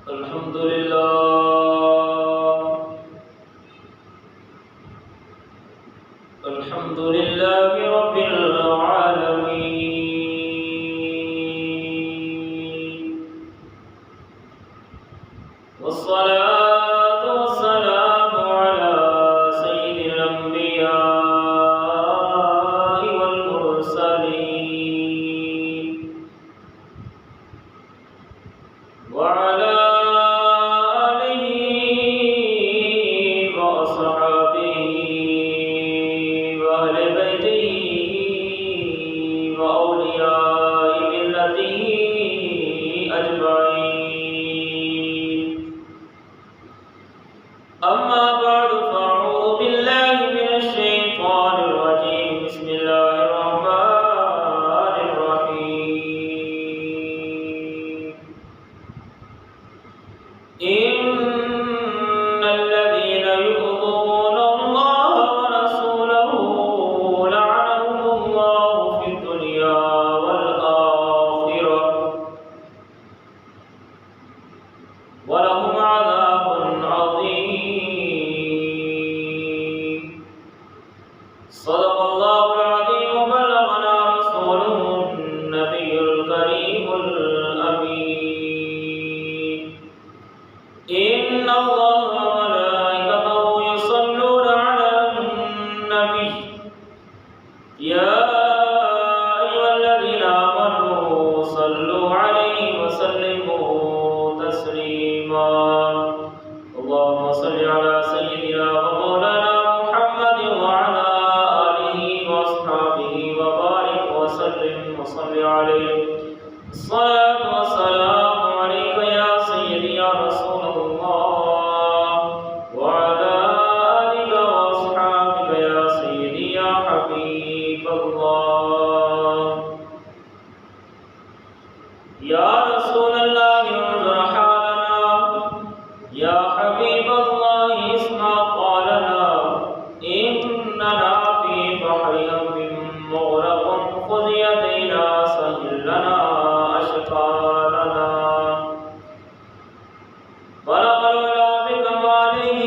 الحمد لله الحمد لله رب العالمين، والصلاة والسلام على سيد الأنبياء والمرسلين، وعلى آله وأصحابه وأهل بيته وأولياء ملته أجمعين. أما بعد، فأعوذ بالله من الشيطان الرجيم. بسم الله الرحمن الرحيم. إن الذين يؤذون الله ورسوله لعنهم الله في الدنيا والآخرة ولهم عذاب عظيم. صدق الله العظيم وبلغنا رسوله النبي الكريم الأمين. إن الله وملائكته يصلون على النبي يا أيها الذين آمنوا صلوا عليه وسلموا تسليما. اللهم صل على سيدنا ومولانا محمد وعلى آله وأصحابه وبارك وسلم وصل عليه. الصلاة والسلام عليك يا سيدي يا رسول الله، وعلى آلك وأصحابك يا سيدي يا حبيب الله. يا رسول الله انظر حالنا، يا حبيب الله اسمع قولنا، إننا في بحر هم مغرق، خذ يدينا سهل لنا أشقالنا. بلغ العلا بكماله،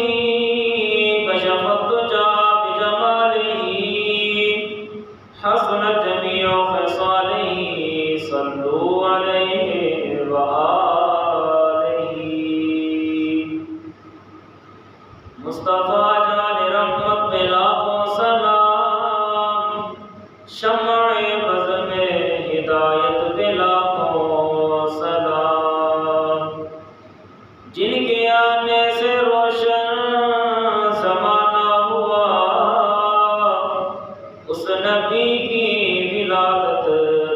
كشف الدجى بجماله، حسنت جميع خصاله، صلوا عليه وآله. مصطفیٰ جان رحمت میں لاکھوں سلام، شمع بز میں ہدایت پہ لاکھوں سلام. جن کے آنے سے روشن زمانہ ہوا، اس نبی کی ولادت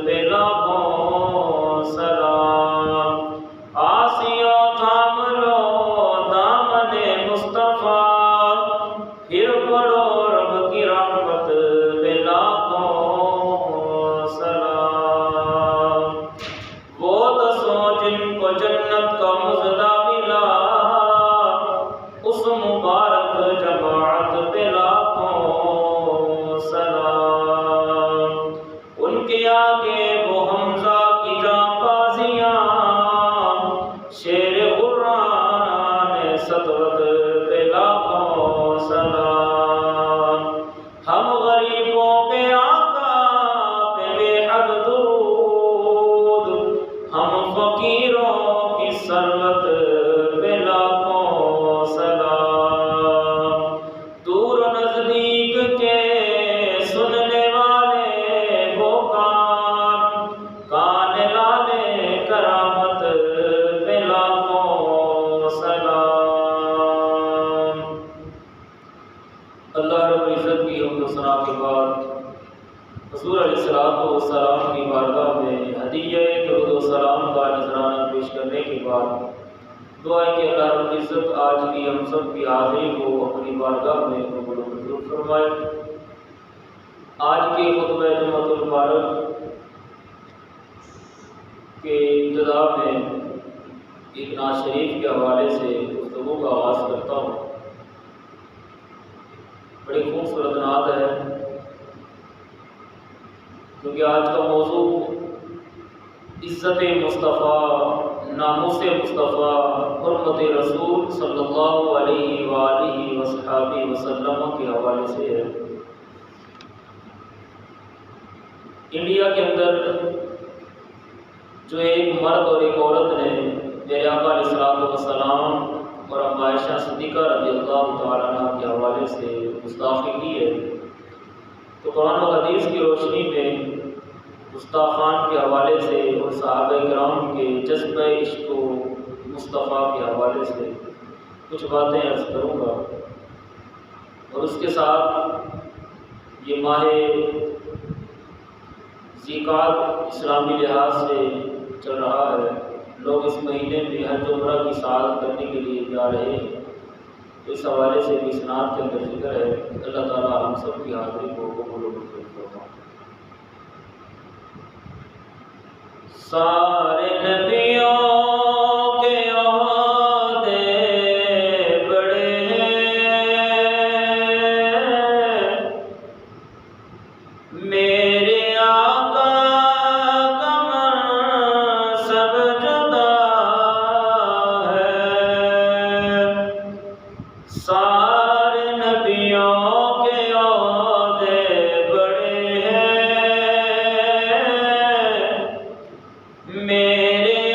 پہ لاکھوں سلام. آسیوں تھام لو دامن مصطفیٰ، پھر پڑھو رب کی رحمت پہ لاکھوں سلام. وہ دسوں جن کو جنت کا مزدہ ملا، اس مبارک جماعت پہ لاکھوں سلام. ان کے آگے وہ حمزہ کی جاں بازیاں، شیر قرآن سطوت پہ لاکھوں سلام. ہم غریبوں پہ آقا پہ بے حد درود، ہم فقیروں کی ثروت پہ لاکھوں سلام. دور و نزدیک کے سننے والے وہ کان لالے کرامت پہ لاکھوں سلام. اللہ رب العزت کی حمد و ثنا کے بعد حضور علیہ السلام کی بارگاہ میں ہدیہ درود و سلام کا نذرانہ پیش کرنے کے بعد دعا ہے کہ اللہ رب العزت آج کی ہم سب کی حاضری کو اپنی بارگاہ میں قبول و منظور فرمائے. آج کے خطبہ جمعۃ المبارک کے ابتدا میں ایک نعت شریف کے حوالے سے گفتگو کا آغاز کرتا ہوں. بڑی خوبصورت نعت ہے، کیونکہ آج کا موضوع اس عزت مصطفیٰ، ناموس مصطفیٰ، حرمت رسول صلی اللہ علیہ وآلہ وصحبہ وسلم کے حوالے سے ہے۔ انڈیا کے اندر جو ایک مرد اور ایک عورت نے میرے آقا علیہ السلام اور ام عائشہ صدیقہ رضی اللہ تعالیٰ عنہ کے حوالے سے گستاخی کی ہے، تو قرآن و حدیث کی روشنی میں گستاخان کے حوالے سے اور صحابہ کرام کے جذبہ عشق و مصطفیٰ کے حوالے سے کچھ باتیں عرض کروں گا، اور اس کے ساتھ یہ ماہ ذیقعدہ اسلامی لحاظ سے چل رہا ہے، لوگ اس مہینے میں حج و عمرہ کی سعادت کرنے کے لیے جا رہے ہیں، اس حوالے سے بھی اسناد کے اندر ذکر ہے۔ اللہ تعالیٰ ہم سب کی حاضری کو قبول و منظور فرمائے۔ سارے نبیوں کے عہدے بڑے ہیں، میرے آقا کا منصب جدا ہے۔ سارے نبیوں کے عہدے بڑے ہیں، میرے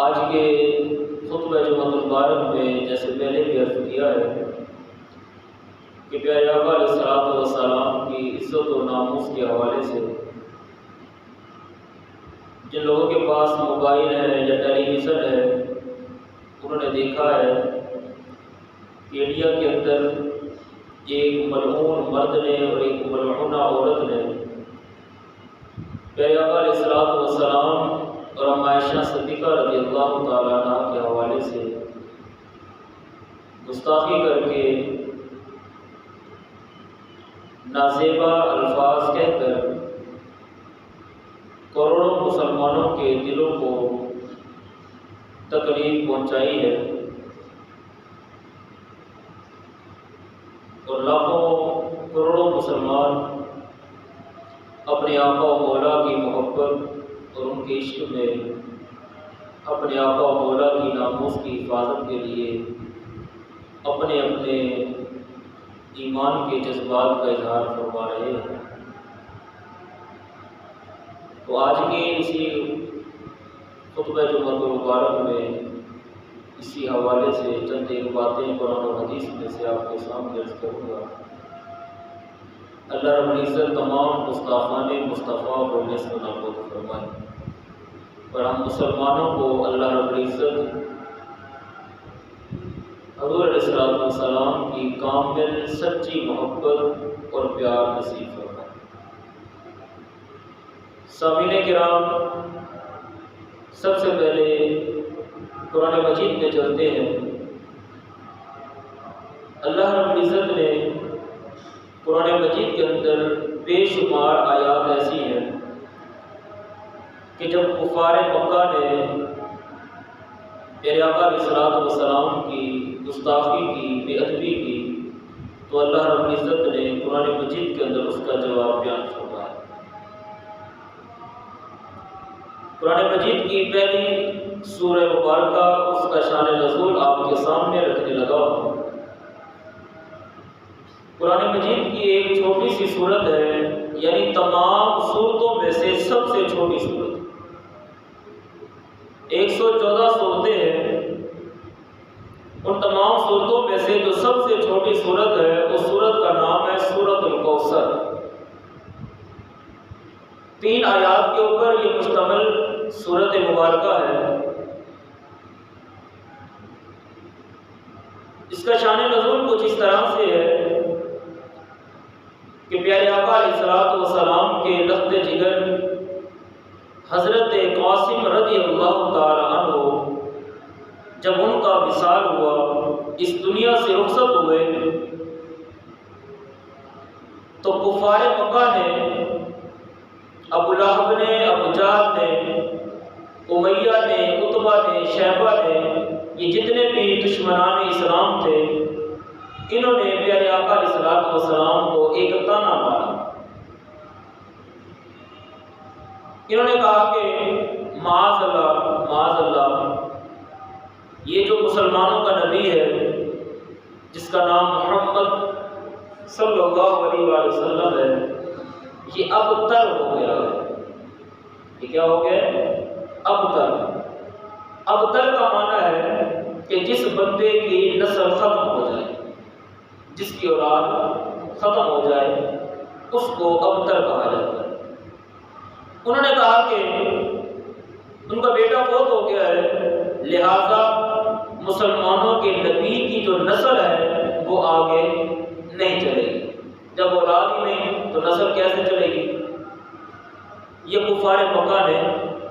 آج کے خطبہ جمعۃ المبارک میں جیسے پہلے بھی عرض کیا ہے کہ پیارے آقا علیہ الصلوۃ والسلام کی عزت و ناموس کے حوالے سے جن لوگوں کے پاس موبائل ہے یا ٹیلی ویژن ہے انہوں نے دیکھا ہے کہ انڈیا کے اندر ایک ملعون مرد نے اور ایک ملعونہ عورت نے پیارے آقا علیہ الصلوۃ والسلام اور ام عائشہ صدیقہ رضی اللہ تعالیٰ عنہ کے حوالے سے گستاخی کر کے نازیبا الفاظ کہہ کر کروڑوں مسلمانوں کے دلوں کو تکلیف پہنچائی ہے اور لاکھوں کروڑوں مسلمان اپنے آقا و مولا کی محبت اور ان کے عشق میں اپنے آقا و مولا کی ناموس کی حفاظت کے لیے اپنے اپنے ایمان کے جذبات کا اظہار فرما رہے ہیں۔ تو آج کے اسی خطبہ جمعۃ المبارک میں اسی حوالے سے چند ایک باتیں قرآن و حدیث میں سے آپ کے سامنے عرض کروں گا۔ اللہ رب العزت تمام گستاخان مصطفیٰ کو نصف و نابود فرمائے اور ہم مسلمانوں کو اللہ رب العزت حضور علیہ الصلوۃ والسلام کی کامل سچی محبت اور پیار نصیب فرمائے۔ سامعین کرام، سب سے پہلے قرآن مجید میں چلتے ہیں۔ اللہ رب العزت نے قرآن مجید کے اندر بے شمار آیات ایسی ہیں کہ جب کفار مکہ نے پیارے آقا علیہ الصلوۃ والسلام کی گستاخی کی، بے ادبی کی، تو اللہ رب العزت نے قرآن مجید کے اندر اس کا جواب بیان فرمایا۔ قرآن مجید کی پہلی سورہ مبارکہ، اس کا شان نزول آپ کے سامنے رکھنے لگا ہوں۔ قرآن مجید کی ایک چھوٹی سی سورت ہے، یعنی تمام سورتوں میں سے سب سے چھوٹی سورت، 114 سورتیں ہیں۔ ان تمام سورتوں میں سے جو سب سے چھوٹی سورت ہے اس سورت کا نام ہے سورۃ الکوثر۔ 3 آیات کے اوپر یہ مشتمل سورت مبارکہ ہے۔ اس کا شان نزول کچھ اس طرح سے ہے کہ پیارے آقا علیہ الصلوۃ والسلام کے لخت جگر حضرت قاسم رضی اللہ تعالی عنہ جب ان کا وصال ہوا، اس دنیا سے رخصت ہوئے، تو کفار مکہ نے، ابو لہب نے، ابو جہل نے، امیہ نے، عتبہ نے، شیبہ نے، یہ جتنے بھی دشمنان اسلام تھے، انہوں نے پیارے آقا علیہ الصلوۃ والسلام کو ایک تانا مارا۔ انہوں نے کہا کہ معاذ اللہ، معاذ اللہ، یہ جو مسلمانوں کا نبی ہے جس کا نام محمد صلی اللہ علیہ وآلہ وسلم ہے، یہ ابتر ہو گیا ہے۔ یہ کیا ہو گیا ہے؟ ابتر۔ ابتر کا معنی ہے کہ جس بندے کی نسل ختم ہو جائے، جس کی اولاد ختم ہو جائے، اس کو ابتر کہا جاتا ہے۔ انہوں نے کہا کہ ان کا بیٹا فوت ہو گیا ہے، لہذا مسلمانوں کے نبی کی جو نسل ہے وہ آگے نہیں چلے گی۔ جب اولاد ہی نہیں تو نسل کیسے چلے گی؟ یہ کفار مکہ نے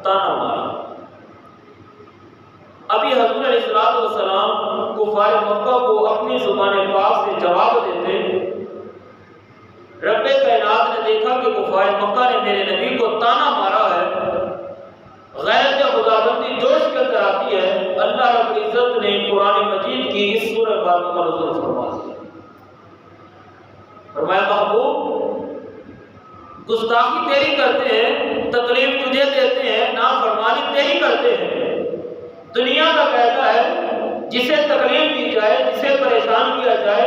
تانا مارا۔ ابھی حضور علیہ الصلوۃ والسلام کفار مکہ کو اپنی زبان پاک سے جواب دیتے، رب کائنات نے دیکھا کہ کفار مکہ نے میرے نبی کو تانا مارا ہے، غیرت خداوندی جوش کے اندر آتی ہے، اللہ رب العزت نے قرآن مجید کی اس سورہ پاک کا نزول فرما دیا۔ فرمایا محبوب، گستاخی تیری کرتے ہیں، تکلیف تجھے دیتے ہیں، نافرمانی تیری کرتے ہیں۔ دنیا کا کہتا ہے جسے تکلیف دی جائے، جسے پریشان کیا جائے،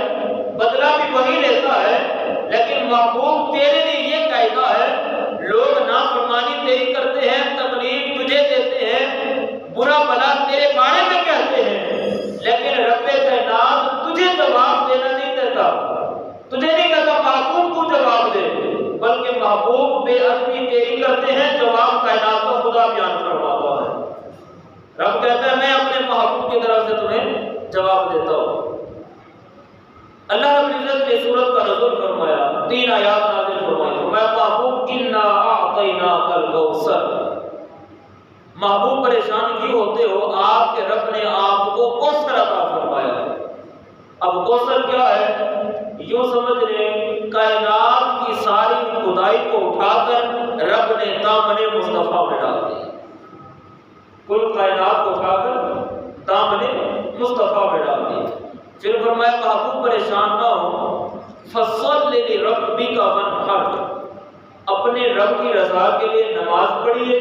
بدلہ بھی وہی لیتا ہے، لیکن محبوب تیرے لیے یہ قاعدہ ہے، لوگ نافرمانی تیری کرتے ہیں، تکلیف تجھے دیتے ہیں، برا بلا محبوب بے ادبی تیری کرتے ہیں، جواب کائنات کا خدا بیان فرماتا ہے۔ رب کہتا ہے میں اپنے محبوب کی طرف سے تمہیں جواب دیتا ہوں۔ اللہ رب العزت نے سورت کا نزول فرمایا، 3 آیات نازل فرمائی، فرمایا محبوب انا اعطیناک الکوثر۔ محبوب پریشان کیوں ہوتے ہو؟ آپ کے رب نے آپ کو کوثر عطا فرمایا ہے۔ اب کوثر کیا ہے؟ یوں سمجھ لیں کائنات کی ساری خدائی کو اٹھا کر رب نے دامن مصطفیٰ میں ڈال دیا۔ کل کائنات کو اٹھا کر دامن مصطفیٰ میں ڈال دیا۔ پھر فرمایا محبوب پریشان نہ ہو، فصل لربک وانحر، اپنے رب کی رضا کے لیے نماز پڑھیے،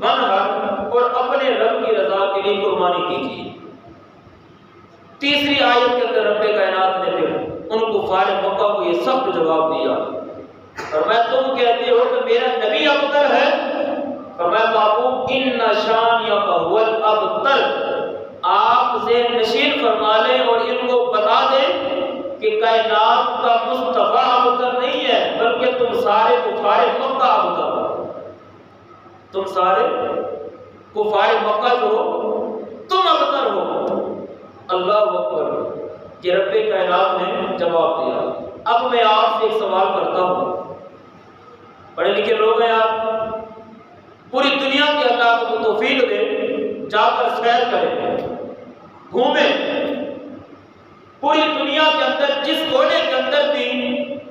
وانحر، اور اپنے رب کی رضا کے لیے قربانی کیجیے۔ تیسری آیت کے اندر رب کائنات نے پھر ان کفار مکہ کو یہ سخت جواب دیا، فرمایا تم کہتے ہو کہ میرا نبی ابتر ہے، فرمایا محبوب ان شانک هو الابتر، آپ ذہن نشین فرما لیں اور ان کو بتا دیں کہ کائنات کا مصطفیٰ ابتر نہیں ہے، بلکہ تم سارے کفار مکہ ابتر ہو، تم سارے کفار مکہ جو ہو تم ابتر ہو۔ اللہ اکبر، یہ رب کائنات نے جواب دیا۔ اب میں آپ سے ایک سوال کرتا ہوں، پڑھے لکھے لوگ ہیں آپ، پوری دنیا کی اللہ آپ کو توفیق دے، جا کر سیر کریں، گھومیں، پوری دنیا کے اندر جس کونے کے اندر بھی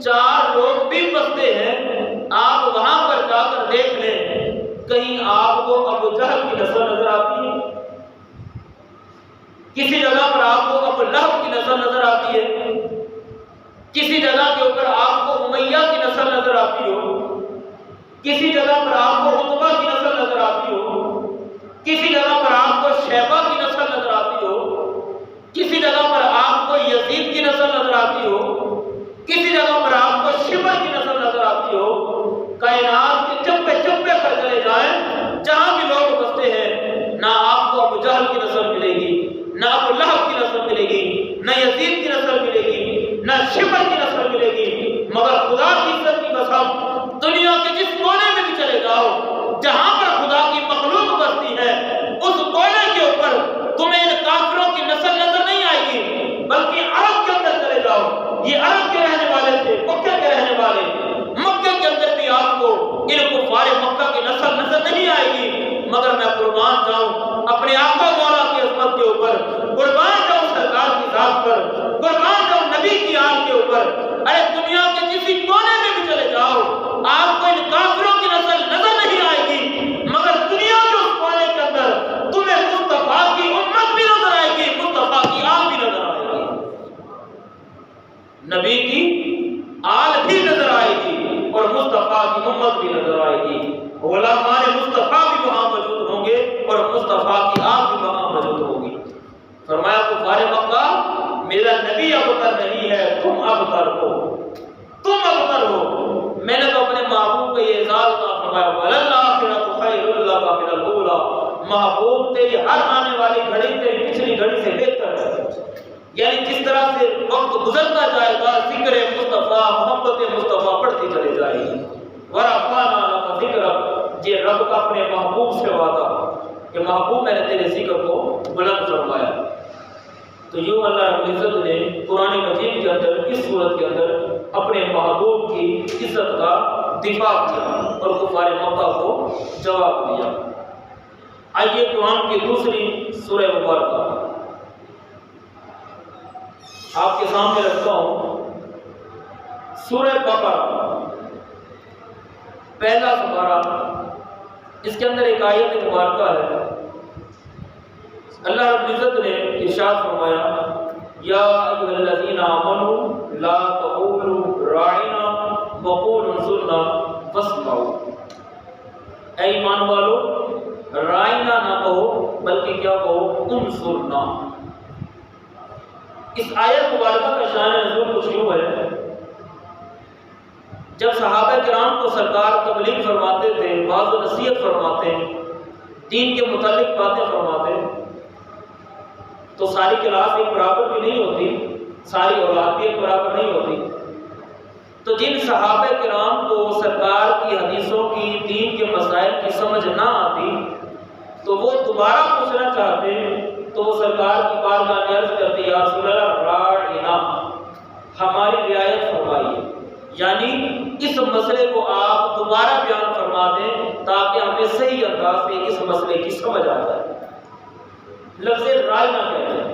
4 لوگ بھی بستے ہیں، آپ وہاں پر جا کر دیکھ لیں، کہیں آپ کو ابو جہل کی نسل نظر آتی ہے؟ کسی جگہ پر آپ کو ابو لہب کی نسل نظر آتی ہے؟ کسی جگہ کے اوپر آپ کو امیہ کی نسل نظر آتی ہو؟ کسی جگہ پر آپ کو عتبہ کی نسل نظر آتی ہو؟ کسی جگہ پر آپ کو شیبہ کی نسل نظر آتی ہو؟ کسی جگہ پر آپ کو یزید کی نسل نظر آتی ہو؟ کسی جگہ پر آپ کو شبر کی نسل نظر آتی ہو؟ کائنات کے چپے چپے پر چلے جائیں، جہاں بھی لوگ بستے ہیں، نہ آپ کو ابو جہل کی نسل ملے گی، نہ ابو لہب کی نسل ملے گی، نہ یزید کی نسل ملے گی، نہ شبر کی نسل ملے گی، مگر خدا کی عزت کی قسم دنیا کے جس کونے میں بھی چلے جاؤ، جہاں پر خدا کی مخلوق بستی ہے، اس کونے کے اوپر تمہیں ان کافروں کی نسل نظر نہیں آئے گی، بلکہ عرب کے اندر چلے جاؤ، یہ عرب کے رہنے والے تھے، مکہ کے رہنے والے، مکہ کے اندر بھی آپ کو ان کفار مکہ کی نسل نظر نہیں آئے گی، مگر میں قربان جاؤں اپنے آقا مولا کی عظمت کے اوپر، قربان جاؤں سرکار کی ذات پر، قربان جاؤں نبی کی آل کے اوپر، ارے دنیا کے کسی کونے میں بھی چلے جاؤ، آپ کو ان کافروں کی نسل نظر نہیں آئے گی، مگر دنیا کے اس کونے کے اندر تمہیں مصطفیٰ کی امت بھی نظر آئے گی، مصطفیٰ کی آل بھی نظر آئے گی، نبی کی آل بھی نظر آئے گی اور مصطفیٰ کی امت بھی نظر آئے گی، غلامان مصطفیٰ بھی وہاں موجود ہوں گے اور مصطفیٰ کی آل بھی وہاں موجود ہوگی۔ فرمایا کفار مکہ میرا نبی ابتر نہیں ہے، تم ابتر ہو، تم ابتر ہو، میں نے تو اپنے محبوب کو یہ اعزاز عطا فرمایا، وَلَلْآخِرَةُ خَيْرٌ لَكَ مِنَ الْأُولَىٰ، محبوب تیری ہر آنے والی گھڑی تیری پچھلی گھڑی سے بہتر ہے، یعنی جس طرح سے وقت گزرتا جائے گا ذکر مصطفیٰ محبت مصطفیٰ بڑھتی چلے جائے گی۔ وَرَفَعْنَا لَكَ ذِكْرَكَ، یہ رب کا اپنے محبوب سے وعدہ کہ محبوب میں نے تیرے ذکر کو بلند فرمایا۔ تو یوں اللہ رب العزت نے قرآن مجید کے اندر اس صورت کے اندر اپنے محبوب کی عزت کا دفاع کیا اور کفار مکہ کو جواب دیا۔ آئیے قرآن کی دوسری سورہ مبارکہ آپ کے سامنے رکھتا ہوں، سورہ بقرہ پہلا سپارہ، اس کے اندر ایک آیت مبارکہ ہے۔ اللہ رب العزت نے ارشاد فرمایا، یا ایھا الذین آمنوا لا تقولوا راعنا وقولوا انظرنا واسمعوا، اے ایمان والو رائنا نہ کہو بلکہ کیا کہو، انظرنا۔ اس آیت مبارکہ کا شان نزول کچھ یوں ہے، جب صحابہ کرام کو سرکار تبلیغ فرماتے تھے، واعظ و نصیحت فرماتے، دین کے متعلق باتیں فرماتے، تو ساری کلاس ایک برابر بھی نہیں ہوتی، ساری اولاد بھی ایک برابر نہیں ہوتی، تو جن صحابہ کرام کو سرکار کی حدیثوں کی، دین کے مسائل کی سمجھ نہ آتی تو وہ دوبارہ پوچھنا چاہتے تو وہ سرکار کی بارگاہ میں عرض کرتے یا رسول اللہ راعنا، ہماری رعایت فرمائیے، یعنی اس مسئلے کو آپ دوبارہ بیان فرما دیں تاکہ ہمیں صحیح انداز سے اس مسئلے کی سمجھ آ جائے۔ لفظ رائنا کہتے ہیں۔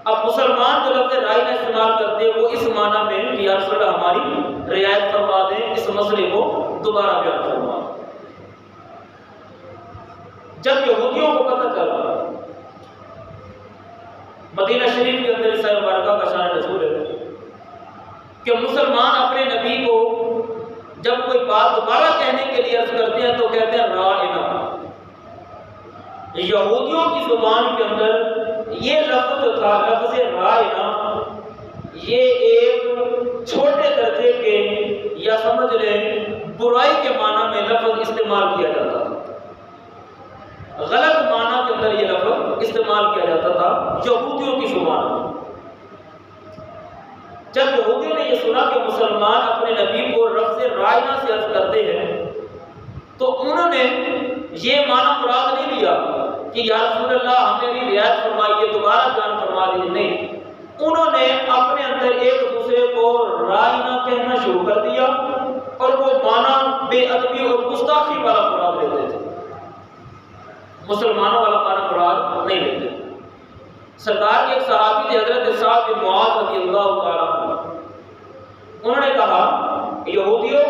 اب مسلمان جو لفظ رائنا استعمال کرتے ہیں وہ اس معنی میں کہ یا رسول اللہ ہماری رعایت فرما دیں، اس مسئلے کو دوبارہ بیان فرما دیں۔ جب یہودیوں کو پتہ چلا، مدینہ شریف کے اندر عیسیٰ مبارکہ کا شان نزول ہے کہ مسلمان اپنے نبی کو جب کوئی بات دوبارہ کہنے کے لیے عرض کرتے ہیں تو کہتے ہیں رائنا۔ یہودیوں کی زبان کے اندر یہ لفظ جو تھا، لفظ رائنا، یہ ایک چھوٹے درجے کے یا سمجھ لیں برائی کے معنی میں لفظ استعمال کیا جاتا تھا، غلط معنی کے اندر یہ لفظ استعمال کیا جاتا تھا یہودیوں کی زبان میں۔ جب یہودیوں نے یہ سنا کہ مسلمان اپنے نبی کو لفظ رائنا سے عرض کرتے ہیں تو انہوں نے یہ معنی مراد نہیں لیا کہ یا رسول اللہ ہمیں بھی رعایت فرمائیے، دوبارہ بیان فرما دیجیے، نہیں، انہوں نے اپنے اندر ایک دوسرے کو رائنا کہنا شروع کر دیا اور وہ معنی بے ادبی اور گستاخی والا مراد لیتے تھے، مسلمانوں والا معنی مراد نہیں لیتے۔ سرکار کے ایک صحابی تھے حضرت سعد بن معاذ رضی اللہ تعالیٰ عنہ، انہوں نے کہا یہودیوں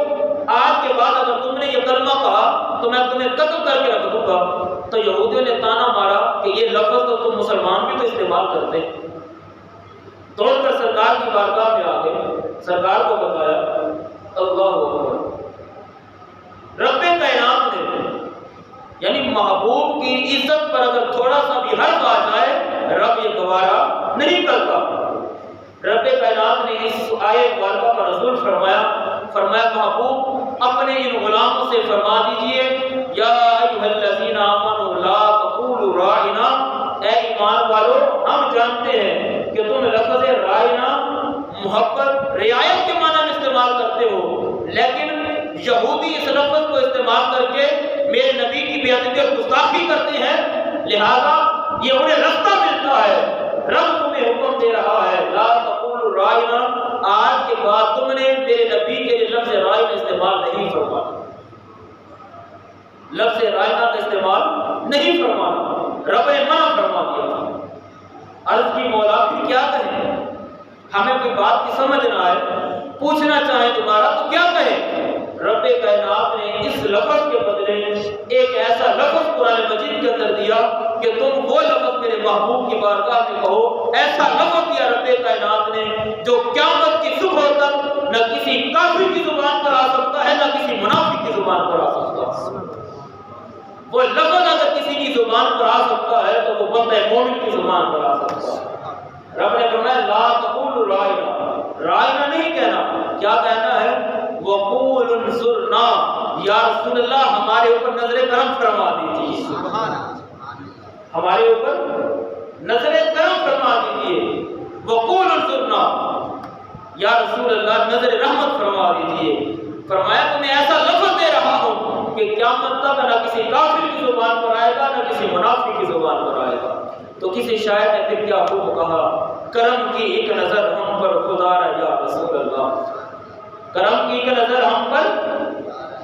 آج کے بعد اگر تم نے یہ کلمہ کہا تو میں تمہیں قتل کر کے رکھ دوں گا۔ تو یہودیوں نے تانا مارا کہ یہ لفظ تو تم مسلمان بھی تو استعمال کرتے ہیں۔ دوڑ کر سرکار کی بارگاہ میں آ گئے، سرکار کو بتایا، اللہ اکبر، رب کائنات نے یعنی محبوب کی عزت پر اگر تھوڑا سا بھی حرف آ جائے رب یہ گوارا نہیں کرتا۔ رب کائنات نے اس آیت مبارکہ پر نزول فرمایا محبوب اپنے ان غلاموں سے فرما دیجئے یا ایھا الذین آمنوا لا تقولوا راعنا، اے ایمان والو ہم جانتے ہیں کہ تم لفظ راعنا محبت رعایت کے معنی میں استعمال کرتے ہو، لیکن یہودی اس لفظ کو استعمال کر کے میرے نبی کی بے ادبی اور گستاخی کرتے ہیں، لہذا یہ انہیں رستہ ملتا ہے، رب تمہیں حکم دے رہا ہے لا تقولوا راعنا، آج کے بعد تم نے میرے نبی کے لیے لفظ راعنا استعمال نہیں فرمانا، لفظ راعنا کا استعمال نہیں فرمانا، رب نے منع فرما دیا۔ عرض کی مولا پھر کیا کہیں، ہمیں کوئی بات کی سمجھ نہ آئے، پوچھنا چاہیں دوبارہ تو کیا کہیں؟ رب کائنات نے اس لفظ کے بدلے ایک ایسا لفظ قرآن مجید کے اندر دیا کہ تم وہ لفظ میرے محبوب کی بارگاہ میں کہو، ایسا لفظ دیا رب کائنات نے جو قیامت کی صبح تک نہ کسی کافر کی زبان پر آ سکتا ہے نہ کسی منافق کی زبان پر آ سکتا ہے۔ وہ لفظ اگر کسی کی زبان پر آ سکتا ہے تو وہ بندہ مومن کی زبان پر آ سکتا ہے۔ رب نے فرمایا لا تقولوا راعنا، راعنا نہیں کہنا، کیا کہنا ہے؟ وقول انظرنا، یا رسول اللہ ہمارے اوپر نظر کرم فرما دیجیے، ہمارے اوپر نظر کرم فرما دیجیے، وقول انظرنا، یا رسول اللہ نظر رحمت فرما دیجیے۔ فرمایا تمہیں ایسا لفظ دے رہا ہوں کہ قیامت تک نہ کسی کافر کی زبان پر آئے گا نہ کسی منافق کی زبان پر آئے گا۔ تو کسی شاعر نے پھر کیا خوب کہا، کرم کی ایک نظر ہم پر خدا را یا رسول اللہ، کرم کی ایک نظر ہم پر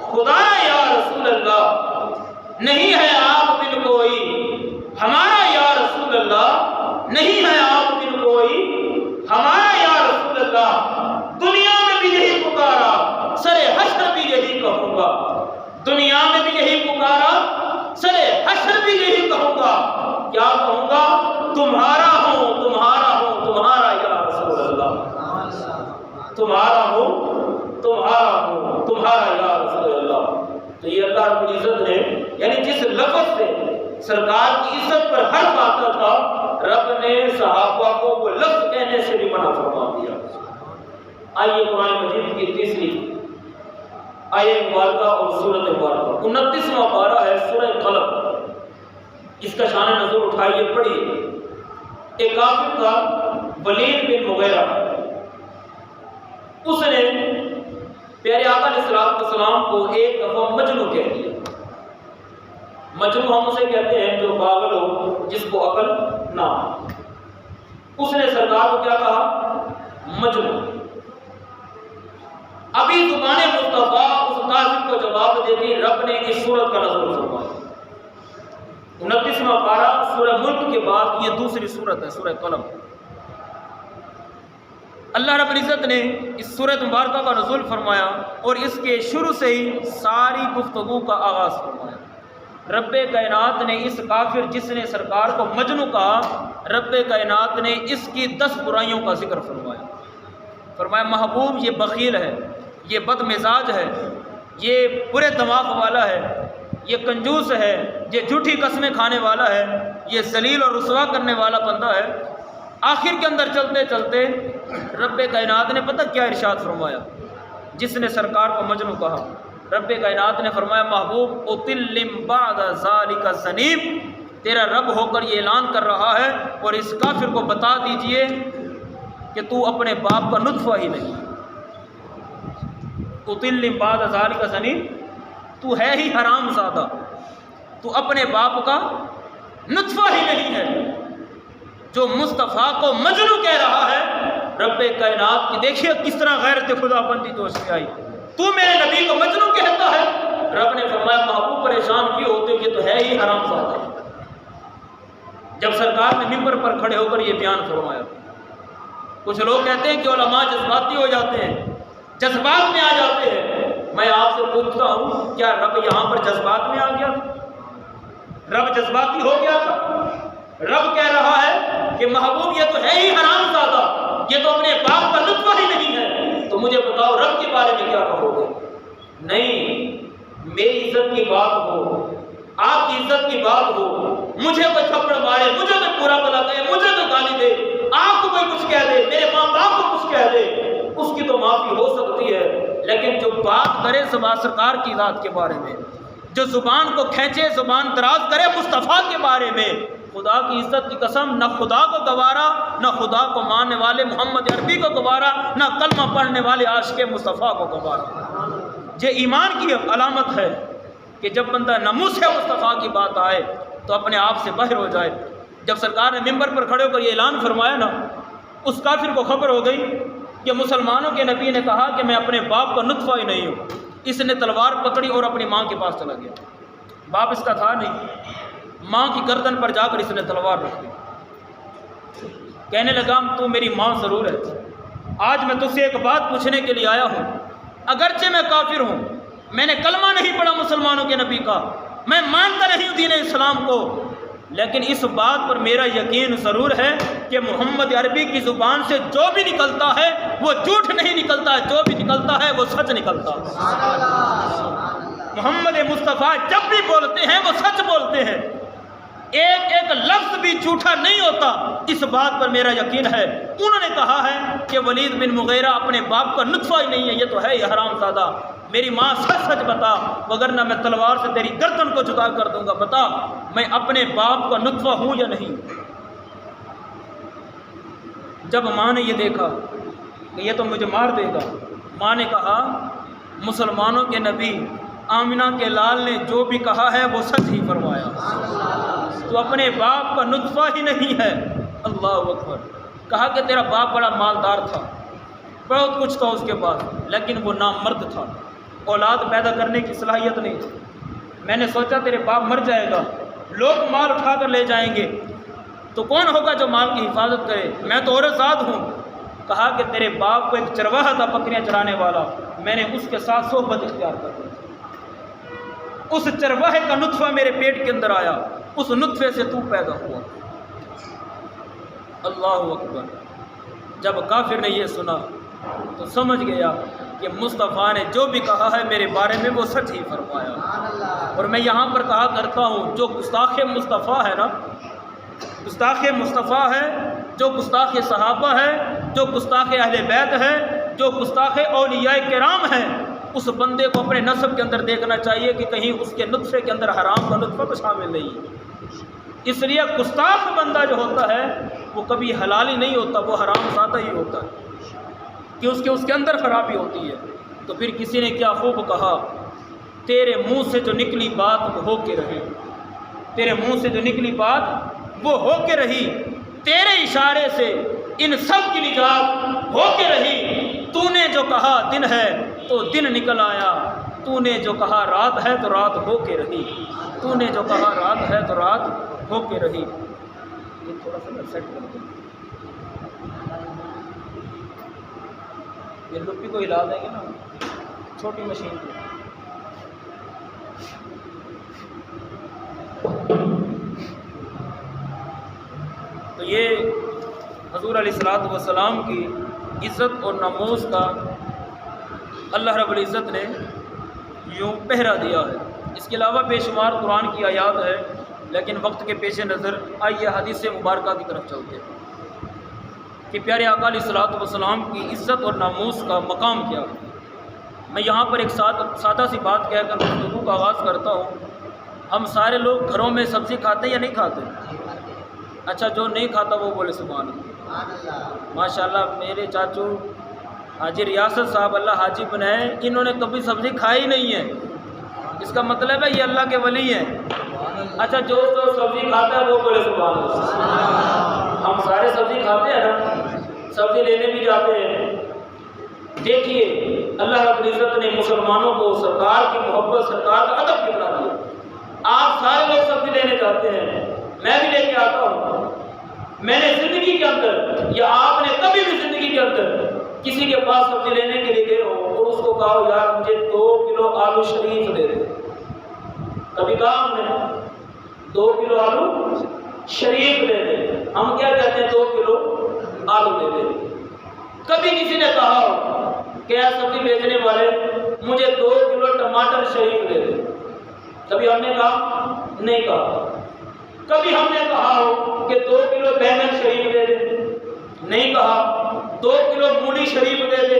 خدا یا رسول اللہ، نہیں ہے آپ بن کوئی ہمارا یا رسول اللہ، نہیں ہے آپ بن کوئی ہمارا یا رسول اللہ، دنیا میں بھی یہی پکارا سر حشر بھی یہی کہوں گا، دنیا میں بھی یہی پکارا سر حشر بھی یہی کہوں گا، کیا کہوں گا؟ تمہارا ہوں تمہارا ہوں تمہارا یا رسول اللہ، تمہارا ہوں تمہارا ہوں تمہارا یا رسول اللہ۔ تو یہ اللہ رب العزت نے یعنی جس لفظ سے سرکار کی عزت پر حرف آتا تھا رب نے صحابہ کو وہ لفظ کہنے سے بھی منع فرما دیا۔ آئیے قرآن مجید کی تیسری آیت مبارکہ اور سورۃ مبارکہ 29واں پارہ ہے سورہ قلم، اس کا شان نزول اٹھائیے پڑھیے۔ ایک کافر تھا ولید بن مغیرہ، اس نے پیارے آقا علیہ السلام کو ایک دفعہ مجنون کہہ دیا۔ مجنون ہم اسے کہتے ہیں جو پاگل ہو، جس کو عقل نہ ہو۔ اس نے سرکار کو کیا کہا؟ مجنون۔ ابھی زبان مصطفیٰ اس کافر کو جواب دیتی، رب نے اس سورت کا نزول فرمایا۔ 29واں پارہ سورہ ملک کے بعد یہ دوسری سورت ہے، سورہ قلم۔ اللہ رب العزت نے اس سورت مبارکہ کا نزول فرمایا اور اس کے شروع سے ہی ساری گفتگو کا آغاز فرمایا۔ رب کائنات نے اس کافر جس نے سرکار کو مجنون کہا، رب کائنات نے اس کی 10 برائیوں کا ذکر فرمایا۔ فرمایا محبوب یہ بخیل ہے، یہ بد مزاج ہے، یہ برے دماغ والا ہے، یہ کنجوس ہے، یہ جھوٹی قسمیں کھانے والا ہے، یہ ذلیل اور رسوا کرنے والا بندہ ہے۔ آخر کے اندر چلتے چلتے رب کائنات نے پتہ کیا ارشاد فرمایا؟ جس نے سرکار کو مجنون کہا، رب کائنات نے فرمایا محبوب اتلم بعد ذالک زنیم، تیرا رب ہو کر یہ اعلان کر رہا ہے اور اس کافر کو بتا دیجئے کہ تو اپنے باپ کا نطفہ ہی نہیں۔ اتلم بعد ذالک زنیم، تو ہے ہی حرام زادہ، تو اپنے باپ کا نطفہ ہی نہیں ہے۔ جو مصطفیٰ کو مجنون کہہ رہا ہے، رب کائنات کی دیکھیے کس طرح غیرت خدا بندی جوش میں آئی۔ تو میرے نبی کو مجنون کہتا ہے؟ رب نے فرمایا محبوب پریشان کیوں ہوتے ہو، یہ تو ہے ہی حرام زادہ۔ جب سرکار نے ممبر پر کھڑے ہو کر یہ بیان فرمایا، کچھ لوگ کہتے ہیں کہ علماء جذباتی ہو جاتے ہیں، جذبات میں آ جاتے ہیں۔ میں آپ سے پوچھتا ہوں، کیا رب یہاں پر جذبات میں آ گیا؟ رب جذباتی ہو گیا تھا؟ رب کہہ رہا ہے کہ محبوب یہ تو ہے ہی حرام زادہ، یہ تو اپنے باپ کا نطفہ ہی نہیں ہے، تو مجھے بتاؤ رب کے بارے میں کیا کہو گے؟ نہیں، میری عزت کی بات ہو، آپ کی عزت کی بات ہو، مجھے کوئی تھپڑ مارے، مجھے کوئی پورا بلا دے، مجھے کوئی گالی دے، آپ کو کوئی کچھ کہہ دے، میرے ماں باپ کو کچھ کہہ دے، اس کی تو معافی ہو سکتی ہے، لیکن جو بات کرے سرکار کی ذات کے بارے میں، جو زبان کو کھینچے، زبان دراز کرے مصطفیٰ کے بارے میں، خدا کی عزت کی قسم نہ خدا کو گوارا، نہ خدا کو ماننے والے محمد عربی کو گوارا، نہ کلمہ پڑھنے والے عاشق مصطفیٰ کو گوارا۔ یہ ایمان کی علامت ہے کہ جب بندہ ناموس ہے مصطفیٰ کی بات آئے تو اپنے آپ سے باہر ہو جائے۔ جب سرکار نے ممبر پر کھڑے ہو کر یہ اعلان فرمایا نا، اس کافر کو خبر ہو گئی کہ مسلمانوں کے نبی نے کہا کہ میں اپنے باپ کا نطفہ ہی نہیں ہوں۔ اس نے تلوار پکڑی اور اپنی ماں کے پاس چلا گیا۔ باپ اس کا تھا نہیں، ماں کی گردن پر جا کر اس نے تلوار رکھ دی۔ کہنے لگا تو میری ماں ضرور ہے، آج میں تجھ سے ایک بات پوچھنے کے لیے آیا ہوں، اگرچہ میں کافر ہوں، میں نے کلمہ نہیں پڑھا مسلمانوں کے نبی کا، میں مانتا نہیں ہوں دین اسلام کو، لیکن اس بات پر میرا یقین ضرور ہے کہ محمد عربی کی زبان سے جو بھی نکلتا ہے وہ جھوٹ نہیں نکلتا ہے، جو بھی نکلتا ہے وہ سچ نکلتا ہے۔ محمد مصطفیٰ جب بھی بولتے ہیں وہ سچ بولتے ہیں، ایک ایک لفظ بھی جھوٹا نہیں ہوتا، اس بات پر میرا یقین ہے۔ انہوں نے کہا ہے کہ ولید بن مغیرہ اپنے باپ کا نطفہ ہی نہیں ہے، یہ تو ہے یہ حرام زادہ، میری ماں سچ سچ بتا وگرنہ میں تلوار سے تیری گردن کو جدا کر دوں گا، بتا میں اپنے باپ کا نطفہ ہوں یا نہیں۔ جب ماں نے یہ دیکھا کہ یہ تو مجھے مار دے گا، ماں نے کہا مسلمانوں کے نبی آمنہ کے لال نے جو بھی کہا ہے وہ سچ ہی فرمایا، تو اپنے باپ کا نطفہ ہی نہیں ہے۔ اللہ اکبر۔ کہا کہ تیرا باپ بڑا مالدار تھا، بہت کچھ تھا اس کے پاس، لیکن وہ نامرد تھا، اولاد پیدا کرنے کی صلاحیت نہیں تھی۔ میں نے سوچا تیرے باپ مر جائے گا، لوگ مال اٹھا کر لے جائیں گے، تو کون ہوگا جو مال کی حفاظت کرے؟ میں تو عورت زاد ہوں۔ کہا کہ تیرے باپ کو ایک چرواہا تھا بکریاں چرانے والا، میں نے اس کے ساتھ صحبت اختیار کر دی، اس چرواہے کا نطفہ میرے پیٹ کے اندر آیا، اس نطفے سے تو پیدا ہوا۔ اللہ اکبر۔ جب کافر نے یہ سنا تو سمجھ گیا کہ مصطفیٰ نے جو بھی کہا ہے میرے بارے میں وہ سچ ہی فرمایا۔ اور میں یہاں پر کہا کرتا ہوں جو گستاخ مصطفیٰ ہے نا، گستاخ مصطفیٰ ہے، جو گستاخ صحابہ ہے، جو گستاخ اہل بیت ہے، جو گستاخ اولیاء کرام ہیں، اس بندے کو اپنے نسب کے اندر دیکھنا چاہیے کہ کہیں اس کے نطفے کے اندر حرام کا نطفہ تو شامل نہیں ہے۔ اس لیے گستاخ بندہ جو ہوتا ہے وہ کبھی حلالی نہیں ہوتا، وہ حرام زادہ ہی ہوتا ہے۔ کہ اس کے اندر خرابی ہوتی ہے۔ تو پھر کسی نے کیا خوب کہا، تیرے منہ سے جو نکلی بات وہ ہو کے رہی، تیرے منہ سے جو نکلی بات وہ ہو کے رہی، تیرے اشارے سے ان سب کی نجات ہو کے رہی۔ تو نے جو کہا دن ہے تو دن نکل آیا، تو نے جو کہا رات ہے تو رات ہو کے رہی، تو نے جو کہا رات ہے تو رات ہو کے رہی۔ یہ تھوڑا سا سیٹ کر دیں، یہ لپی کو ہلا دیں گے نا، چھوٹی مشین کو۔ تو یہ حضور علیہ الصلوۃ والسلام کی عزت اور ناموس کا اللہ رب العزت نے یوں پہرا دیا ہے۔ اس کے علاوہ بے شمار قرآن کی آیات ہے، لیکن وقت کے پیش نظر آئیے حدیث مبارکہ کی طرف چلتے ہیں کہ پیارے آقا علیہ الصلوۃ والسلام کی عزت اور ناموس کا مقام کیا ہے۔ میں یہاں پر ایک سادہ سی بات کہہ کر گفتگو کا آغاز کرتا ہوں۔ ہم سارے لوگ گھروں میں سبزی کھاتے یا نہیں کھاتے؟ اچھا، جو نہیں کھاتا وہ بولے سبحان اللہ۔ ماشاء اللہ، میرے چاچو حاجی ریاست صاحب اللہ حاجی بنائے، انہوں نے کبھی سبزی کھائی نہیں ہے، اس کا مطلب ہے یہ اللہ کے ولی ہیں۔ اچھا، جو سبزی کھاتا ہے وہ بولے سبحان اللہ۔ ہم سارے سبزی کھاتے ہیں نا، سبزی لینے بھی جاتے ہیں۔ دیکھیے اللہ رب العزت نے مسلمانوں کو سرکار کی محبت، سرکار کا ادب کتنا دیا۔ آپ سارے لوگ سبزی لینے جاتے ہیں، میں بھی لے کے آتا ہوں۔ میں نے زندگی کے اندر یا آپ نے کبھی بھی زندگی کے اندر کسی کے پاس سبزی لینے کے لیے گئے ہو اور اس کو کہا یار مجھے 2 کلو آلو شریف دے دے؟ کبھی کہا ہم نے 2 کلو آلو شریف دے دے؟ ہم کیا کہتے ہیں 2 کلو آلو دے دے۔ کبھی کسی نے کہا ہو کہ یار سبزی بیچنے والے مجھے 2 کلو ٹماٹر شریف دے دے؟ کبھی ہم نے کہا؟ نہیں کہا۔ کبھی ہم نے کہا ہو کہ 2 کلو بینگن شریف دے دے؟ نہیں کہا۔ 2 کلو مولی شریف دے دے؟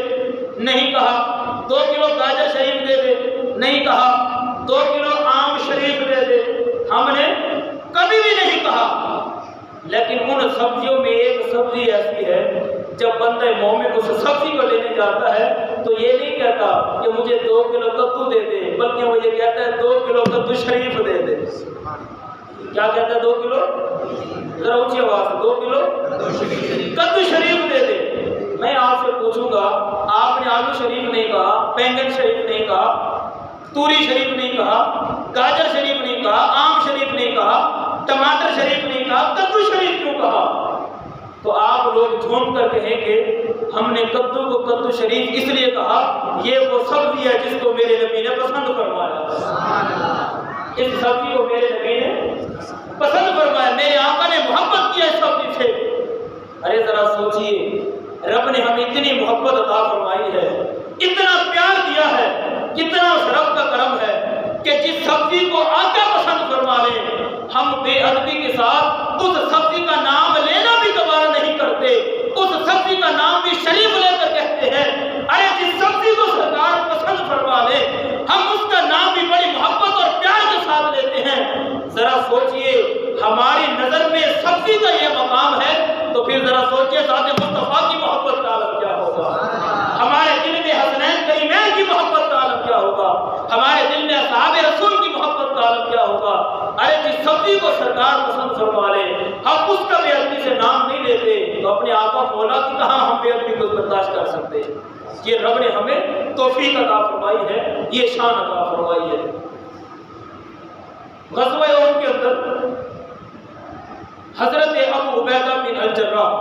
نہیں کہا۔ 2 کلو گاجر شریف دے دے؟ نہیں کہا۔ 2 کلو آم شریف دے دے؟ ہم نے کبھی بھی نہیں کہا۔ لیکن ان سبزیوں میں ایک سبزی ایسی ہے جب بندہ مومن اس سبزی کو لینے جاتا ہے تو یہ نہیں کہتا کہ مجھے 2 کلو کدو دے دے، بلکہ وہ یہ کہتا ہے 2 کلو کدو شریف دے دے۔ کیا کہتا ہے؟ 2 کلو، ذرا اونچی آواز سے، 2 کلو کدو شریف دے دے۔ میں آپ سے پوچھوں گا، آپ نے آلو شریف نہیں کہا، بینگن شریف نہیں کہا، توری شریف نہیں کہا، گاجر شریف نہیں کہا، آم شریف نہیں کہا، ٹماٹر شریف نہیں کہا، کدو شریف کیوں کہا؟ تو آپ لوگ جھوم کر کہیں کہ ہم نے کدو کو کدو شریف اس لیے کہا یہ وہ سبزی ہے جس کو میرے نبی نے پسند فرمایا۔ اس سبزی کو میرے نبی نے پسند فرمایا، میرے آقا نے محبت کیا اس سبزی سے۔ ارے ذرا سوچئے، رب نے ہمیں اتنی محبت عطا فرمائی ہے، اتنا پیار دیا ہے، کتنا اس رب کا کرم ہے کہ جس سبزی کو آقا پسند فرما لے، ہم بے ادبی کے ساتھ اس سبزی کا نام لینا بھی دوبارہ نہیں کرتے، اس سبزی کا نام بھی شریف لے کر کہتے ہیں۔ ارے جس سبزی کو سرکار پسند فرما لے، ہم اس کا نام بھی بڑی محبت اور پیار کے ساتھ لیتے ہیں۔ ذرا سوچئے، ہماری نظر میں سبزی کا یہ مقام ہے تو پھر ذرا سوچئے ذات مصطفیٰ کی محبت کا عالم کیا ہوگا، ہمارے دل میں حسنین کریمین کی محبت کا عالم کیا ہوگا، ہمارے دل میں اصحاب رسول کی محبت کا عالم کیا ہوگا۔ ارے جس سبزی کو سرکار پسند فرما لے، ہم اس کا بے ادبی سے نام نہیں لیتے تو اپنے آقا مولا کی کہاں ہم بے ادبی کو برداشت کر سکتے؟ یہ رب نے ہمیں توفیق عطا فرمائی ہے، یہ شان عطا فرمائی ہے۔ غزوہ احد کے اندر حضرت ابو عبیدہ بن الجراح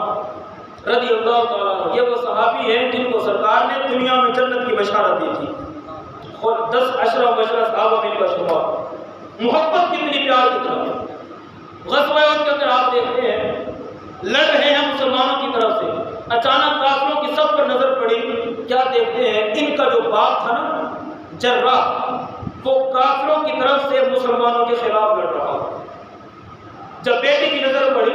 رضی اللہ تعالیٰ عنہ، یہ وہ صحابی ہیں جن کو سرکار نے دنیا میں جنت کی بشارت دی تھی، اور 10 عشرہ صحابہ میں کا شمار۔ محبت کتنی، پیار کتنا۔ غزوہ احد کے اندر آپ دیکھتے ہیں لڑ رہے ہیں مسلمانوں کی طرف سے، اچانک کافروں کی سب پر نظر پڑی، کیا دیکھتے ہیں ان کا جو باپ تھا نا جراح، وہ کافروں کی طرف سے مسلمانوں کے خلاف لڑ رہا۔ جب بیٹے کی نظر پڑی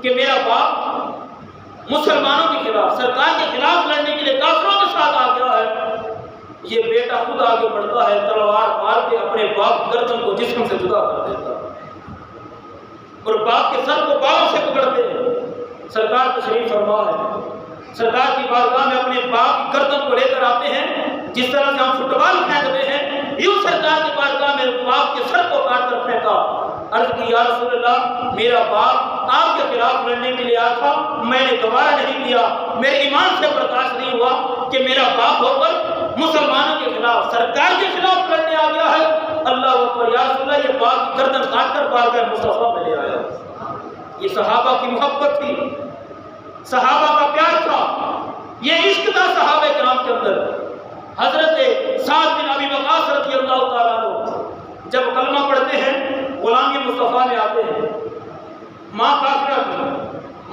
کہ میرا باپ مسلمانوں کے خلاف، سرکار کے خلاف لڑنے کے لیے کافروں کے ساتھ آ گیا ہے، یہ بیٹا خود آگے بڑھتا ہے، تلوار مار کے اپنے باپ گردن کو جسم سے جدا کر دیتا ہے اور باپ کے سر کو باہم سے پکڑتے ہیں۔ سرکار تشریف فرما ہے، سرکار کی بارگاہ میں اپنے باپ کی گردن کو لے کر آتے ہیں، جس طرح سے ہم فٹ بال پھینکتے ہیں، یوں سرکار کی بارگاہ میں باپ کے سر کو کاٹ کر پھینکا۔ عرض کی یا رسول اللہ، میرا باپ آپ کے خلاف لڑنے کے لیے آیا تھا، میں نے گوارا نہیں کیا، میرے ایمان سے برداشت نہیں ہوا کہ میرا باپ ہو کر مسلمانوں کے خلاف، سرکار کے خلاف لڑنے آ گیا ہے۔ اللہ اکبر، یا رسول اللہ، یہ باپ کی گردن کاٹ کر بارگاہ مصطفیٰ میں لے آیا۔ یہ صحابہ کی محبت تھی، صحابہ کا پیار تھا، یہ عشق تھا صحابہ کرام کے اندر۔ حضرت سعد بن ابی وقاص رضی اللہ تعالیٰ عنہ جب کلمہ پڑھتے ہیں، غلامی مصطفیٰ میں آتے ہیں، ماں کافرہ تھی،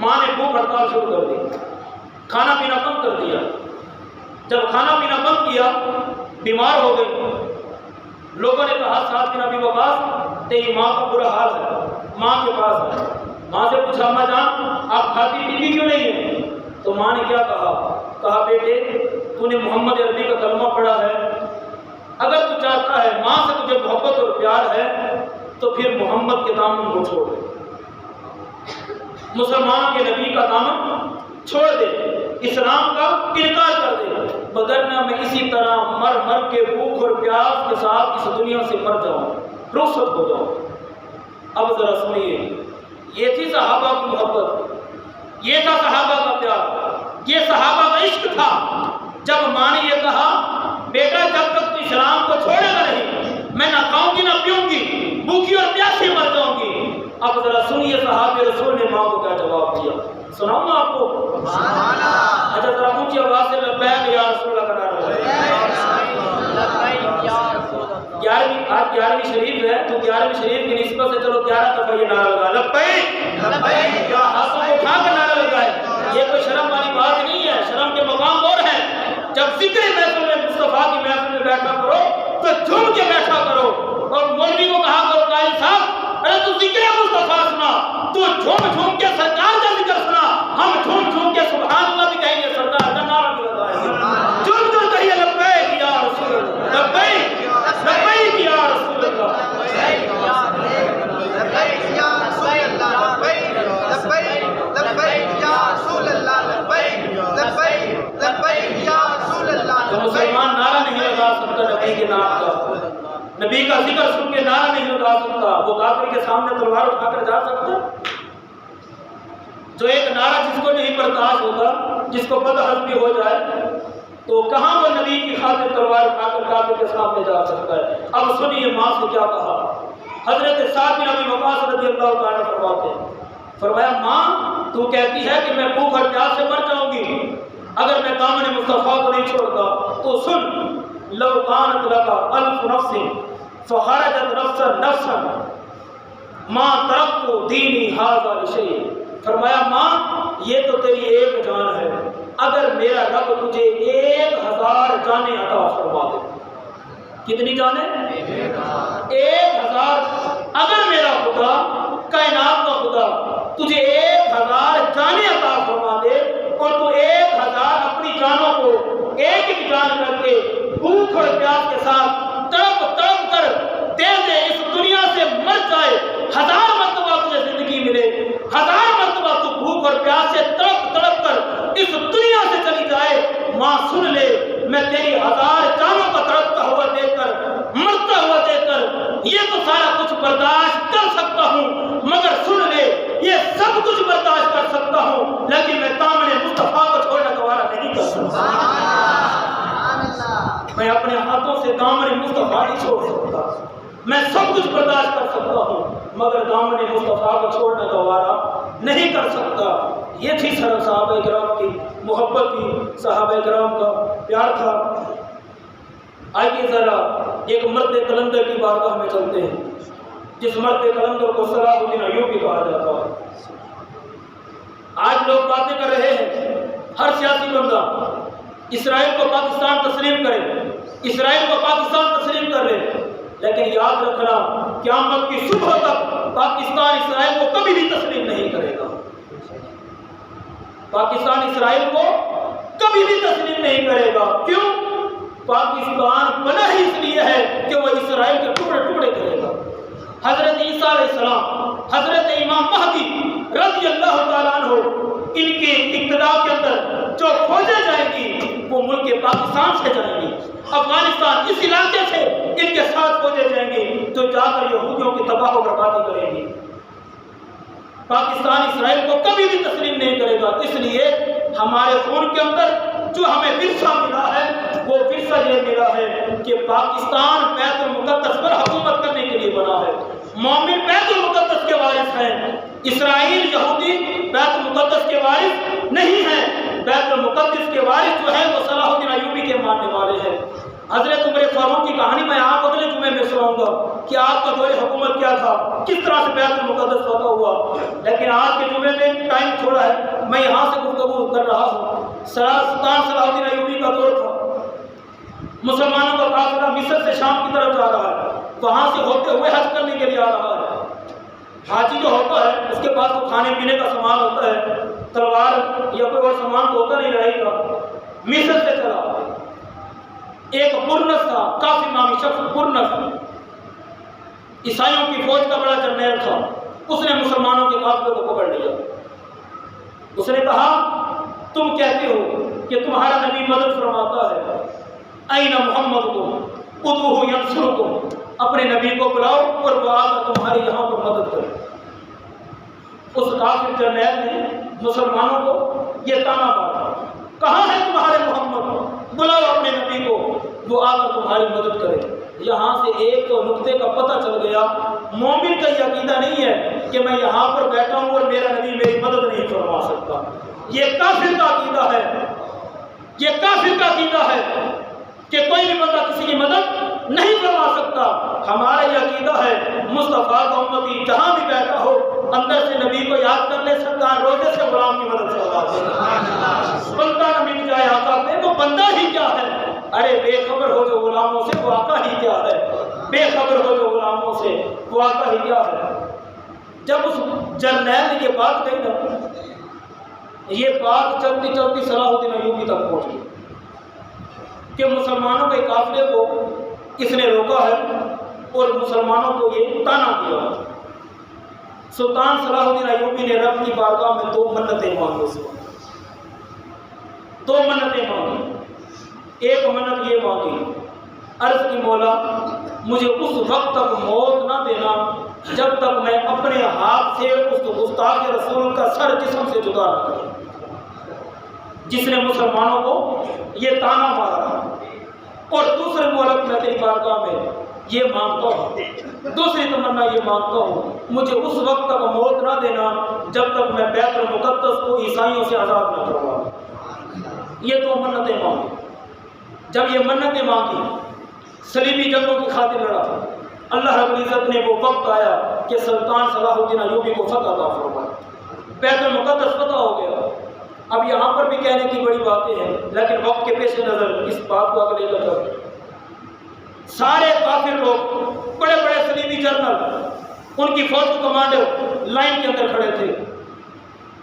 ماں نے بھوک ہڑتال شروع کر دی، کھانا پینا بند کر دیا۔ جب کھانا پینا بند کیا، بیمار ہو گئی۔ لوگوں نے کہا سعد بن ابی وقاص، تیری ماں کا برا حال ہے، ماں کے پاس ہے۔ ماں سے پوچھا، اماں جان آپ کھاتی پیتی کیوں نہیں ہیں؟ تو ماں نے کیا کہا بیٹے تو نے محمد عربی کا کلمہ پڑھا ہے، اگر تو چاہتا ہے ماں سے تجھے محبت اور پیار ہے تو پھر محمد کے دامن کو چھوڑ دے، مسلمانوں کے نبی کا دامن چھوڑ دے، اسلام کا انکار کر دے، وگرنہ میں اسی طرح مر مر کے بھوک اور پیاس کے ساتھ اس دنیا سے مر جاؤں، رخصت ہو جاؤں۔ اب ذرا سنیے، یہ تھی صحابہ کی محبت، یہ تھا صحابہ کا پیار، یہ صحابہ کا عشق تھا۔ جب ماں نے یہ کہا بیٹا جب تک تو اسلام کو چھوڑے گا نہیں، میں نہ کھاؤں گی نہ پیوں گی، بھوکی اور پیاسی مر جاؤں گی۔ اب ذرا سنیے صحابہ رسول نے ماں کو کیا جواب دیا، سناؤں میں آپ کو؟ اچھا ذرا اونچی آواز سے لبیک یا رسول اللہ کا نعرہ لگائیں۔ آج 11ویں شریف ہے تو 11ویں شریف کی نسبت سے چلو 11 دفعہ یہ نعرہ لگا، لبیک، کیا ہاتھوں کو اٹھا کر نعرہ لگائے۔ یہ کوئی شرم والی بات نہیں ہے، شرم کے مقام اور ہے۔ جب ذکر محفل میں مصطفیٰ کی محفل میں بیٹھا کرو تو جھوم کے بیٹھا کرو، اور مولوی کو کہا کرو قائد صاحب ارے تو ذکر مصطفیٰ سنا، تو جھوم جھوم کے سرکار کا ذکر سنا، ہم جھوم جھوم کے سبحان اللہ بھی کہیں گے، سرکار کا نعرہ بھی لگائیں گے، جھوم کر کہیے لبیک یا رسول اللہ، لبیک لبیک یا رسول اللہ، لبیک یا رسول اللہ، لبیک لبیک یا رسول اللہ، لبیک لبیک لبیک یا رسول اللہ۔ تو مسلمان نعرہ نہیں لگا سکتا نبی کے نام کا، نبی کا ذکر سن کے نعرہ نہیں لگا سکتا، وہ کافر کے سامنے تلوار اٹھا کر جا سکتا؟ جو ایک نعرہ جس کو نہیں برداشت ہوتا، جس کو بدحضمی ہو جائے، تو کہاں وہ نبی کی خاطر تلوار اٹھا کر کافر کے سامنے جا سکتا ہے؟ اب سنیے ماں سے کیا کہا۔ حضرت سعد بن ابی وقاص رضی اللہ تعالیٰ فرماتے ہیں، فرمایا ماں تو کہتی ہے کہ میں بھوک اور پیاس سے مر جاؤں گی اگر میں دامن مصطفیٰ کو نہیں چھوڑتا، تو سن، لو کانت لکا الف نفس فخرجت نفسا ما ترکت دینی ھذا لشیء۔ فرمایا ماں یہ تو تیری ایک جان ہے، اگر میرا رب تجھے 1000 جانیں عطا فرما دے، کتنی جانیں؟ 1000۔ اگر میرا خدا کائنات کا خدا تجھے 1000 جانیں عطا فرما دے اور تو 1000 اپنی جانوں کو ایک ایک جان کر کے بھوک اور پیاس کے ساتھ تڑپ تڑپ کر دے دے، اس دنیا سے مر جائے، 1000 مرتبہ تجھے زندگی ملے، 1000 مرتبہ تو بھوک اور پیاس سے تڑپ تڑپ کر اس دنیا سے چلی جائے، ماں سن لے میں تیری 1000 جانوں کا تڑپتا ہوا دیکھ کر، مرتا ہوا دیکھ کر یہ تو سارا کچھ برداشت کر سکتا ہوں، مگر سن لے یہ سب کچھ برداشت کر سکتا ہوں لیکن میں دامن مصطفیٰ کو چھوڑنا گوارا نہیں کر سکتا، میں اپنے ہاتھوں سے دامن مصطفیٰ نہیں چھوڑ سکتا، میں سب کچھ برداشت کر سکتا ہوں مگر دامن مصطفیٰ کو چھوڑنا گوارا نہیں کر سکتا۔ یہ تھی صحابہ کرام کی محبت کی، صحابہ کرام کا پیار تھا۔ آئیے ذرا ایک مرد قلندر کی بارگاہ میں چلتے ہیں، جس مرد قلندر کو صلاح الدین ایوبی کہا جاتا ہے۔ آج لوگ باتیں کر رہے ہیں، ہر سیاسی بندہ اسرائیل کو پاکستان تسلیم کرے، اسرائیل کو پاکستان تسلیم کر رہے، لیکن یاد رکھنا قیامت کی صبح تک پاکستان اسرائیل کو کبھی بھی تسلیم نہیں کرے گا، پاکستان اسرائیل کو کبھی بھی تسلیم نہیں کرے گا۔ کیوں؟ پاکستان بنا ہی اس لیے ہے کہ وہ اسرائیل کے ٹکڑے ٹکڑے کرے گا۔ حضرت عیسیٰ علیہ السلام، حضرت امام مہدی رضی اللہ تعالیٰ عنہ، ان کے اقتداء کے اندر جو فوجیں جائیں گی وہ ملک پاکستان سے جائیں گی، افغانستان اس علاقے سے ان کے ساتھ فوجیں جائیں گی جو جا کر یہودیوں کی تباہ و بربادی کریں گی۔ پاکستان اسرائیل کو کبھی بھی تسلیم نہیں کرے گا۔ اس لیے ہمارے خون کے اندر جو ہمیں ورثہ ملا ہے وہ ورثہ یہ ملا ہے کہ پاکستان بیت المقدس پر حکومت کرنے کے لیے بنا ہے۔ مومن بیت المقدس کے وارث ہیں، اسرائیل یہودی بیت المقدس کے وارث نہیں ہیں۔ بیت المقدس کے وارث جو ہیں وہ صلاح الدین ایوبی کے ماننے والے ہیں۔ حضرت عمر فاروق کی کہانی میں آپ اگلے جمعے میں سناؤں گا کہ آپ کا دور حکومت کیا تھا، کس طرح سے بیت المقدس فتح ہوا، لیکن آج کے جمعے میں ٹائم تھوڑا ہے، میں یہاں سے گفتگو کر رہا ہوں۔ سلطان صلاح الدین ایوبی کا دور تھا، مسلمانوں کا قافلہ مصر سے شام کی طرف جا رہا ہے، وہاں سے ہوتے ہوئے حج کرنے کے لیے آ رہا ہے۔ حاجی جو ہوتا ہے اس کے پاس تو کھانے پینے کا سامان ہوتا ہے، تلوار یا کوئی اور سامان تو ہوتا نہیں رہے گا۔ مصر سے چلا، ایک برنس تھا، کافی نامی شخص برنس، عیسائیوں کی فوج کا بڑا جرنیل تھا، اس نے مسلمانوں کے قافلے کو پکڑ لیا۔ اس نے کہا تم کہتے ہو کہ تمہارا نبی مدد فرماتا ہے، این محمد کو ادعوہ ینصرکم، اپنے نبی کو بلاؤ اور وہ آ کر تمہارے یہاں پر مدد کرے۔ اس کافر جرنیل نے مسلمانوں کو یہ تانا باندھا، کہاں ہے تمہارے محمد، بلاؤ اپنے نبی کو، وہ آ کر تمہاری مدد کرے۔ یہاں سے ایک تو نقطے کا پتہ چل گیا، مومن کا یہ عقیدہ نہیں ہے کہ میں یہاں پر بیٹھا ہوں اور میرا نبی میری مدد نہیں فرما سکتا۔ یہ کافر کا عقیدہ ہے، یہ کافر کا عقیدہ ہے کہ کوئی بھی بندہ کسی کی مدد نہیں فرما سکتا۔ ہمارا یہ عقیدہ ہے مصطفیٰ کا امتی جہاں بھی بیٹھا ہو اندر سے نبی کو یاد کر لے، سرکار روزے سے غلام کی مدد فرما دے۔ بندہ نہ مٹ جائے آقا پہ، وہ بندہ ہی کیا ہے، ارے بے خبر ہو جو غلاموں سے، وہ آقا ہی کیا ہے، بے خبر ہو جو غلاموں سے، وہ آقا ہی کیا ہے۔ جب اس جرنیل نے یہ بات کہی نا، یہ بات چلتی چلتی صلاح الدین ایوبی تک پہنچی کہ مسلمانوں کے قافلے کو کس نے روکا ہے اور مسلمانوں کو یہ تانا دیا۔ سلطان صلاح الدین ایوبی نے رب کی بارگاہ میں 2 منتیں مانگی، سے 2 منتیں مانگی۔ ایک منت یہ مانگی، عرض کی مولا مجھے اس وقت تک موت نہ دینا جب تک میں اپنے ہاتھ سے اس گستاخ رسول کا سر جسم سے جدا نہ کروں، جس نے مسلمانوں کو یہ تانا مارا۔ اور دوسرے مولک میں تیری بارگاہ میں یہ مانگتا ہوں، دوسری تمنا یہ مانگتا ہوں، مجھے اس وقت تک موت نہ دینا جب تک میں بیت المقدس کو عیسائیوں سے آزاد نہ کرواؤں۔ یہ 2 منتیں مانگی۔ جب یہ منتیں مانگی، صلیبی جنگوں کی خاطر لڑا، اللہ رب العزت نے وہ وقت آیا کہ سلطان صلاح الدین ایوبی کو فتح عطا فرمایا، بیت المقدس فتح ہو گیا۔ اب یہاں پر بھی کہنے کی بڑی باتیں ہیں، لیکن وقت کے پیش نظر اس بات کو آگے لے کر سارے کافر لوگ، بڑے بڑے صلیبی جنرل، ان کی فوج کے کمانڈر لائن کے اندر کھڑے تھے۔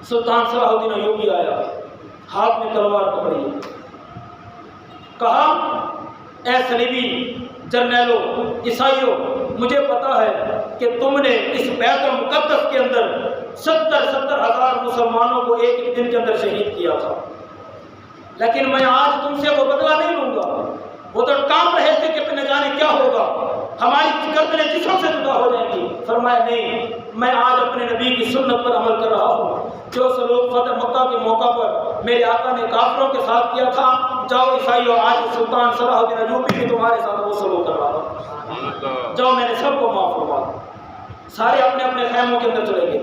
سلطان صلاح الدین ایوبی آیا، ہاتھ میں تلوار پکڑی، کہا اے صلیبی جرنیلوں، عیسائیوں، مجھے پتا ہے کہ تم نے اس بیت المقدس کے اندر 70 ہزار مسلمانوں کو ایک دن کے اندر شہید کیا تھا، لیکن میں آج تم سے وہ بدلہ نہیں لوں گا۔ وہ تو کام رہے تھے کہ نہ جانے کیا ہوگا، ہماری گردنیں جسم سے جدا ہو جائیں گی۔ فرمایا نہیں، میں آج اپنے نبی کی سنت پر عمل کر رہا ہوں، جو سلوک فتح مکہ کے موقع پر میرے آقا نے کافروں کے ساتھ کیا تھا، جاؤ عیسائیوں، آج سلطان صلاح الدین ایوبی بھی تمہارے ساتھ وہ سلوک کر رہا ہوں، جاؤ میں نے سب کو معاف فرما دیا۔ سارے اپنے اپنے خیموں کے اندر چلے گئے۔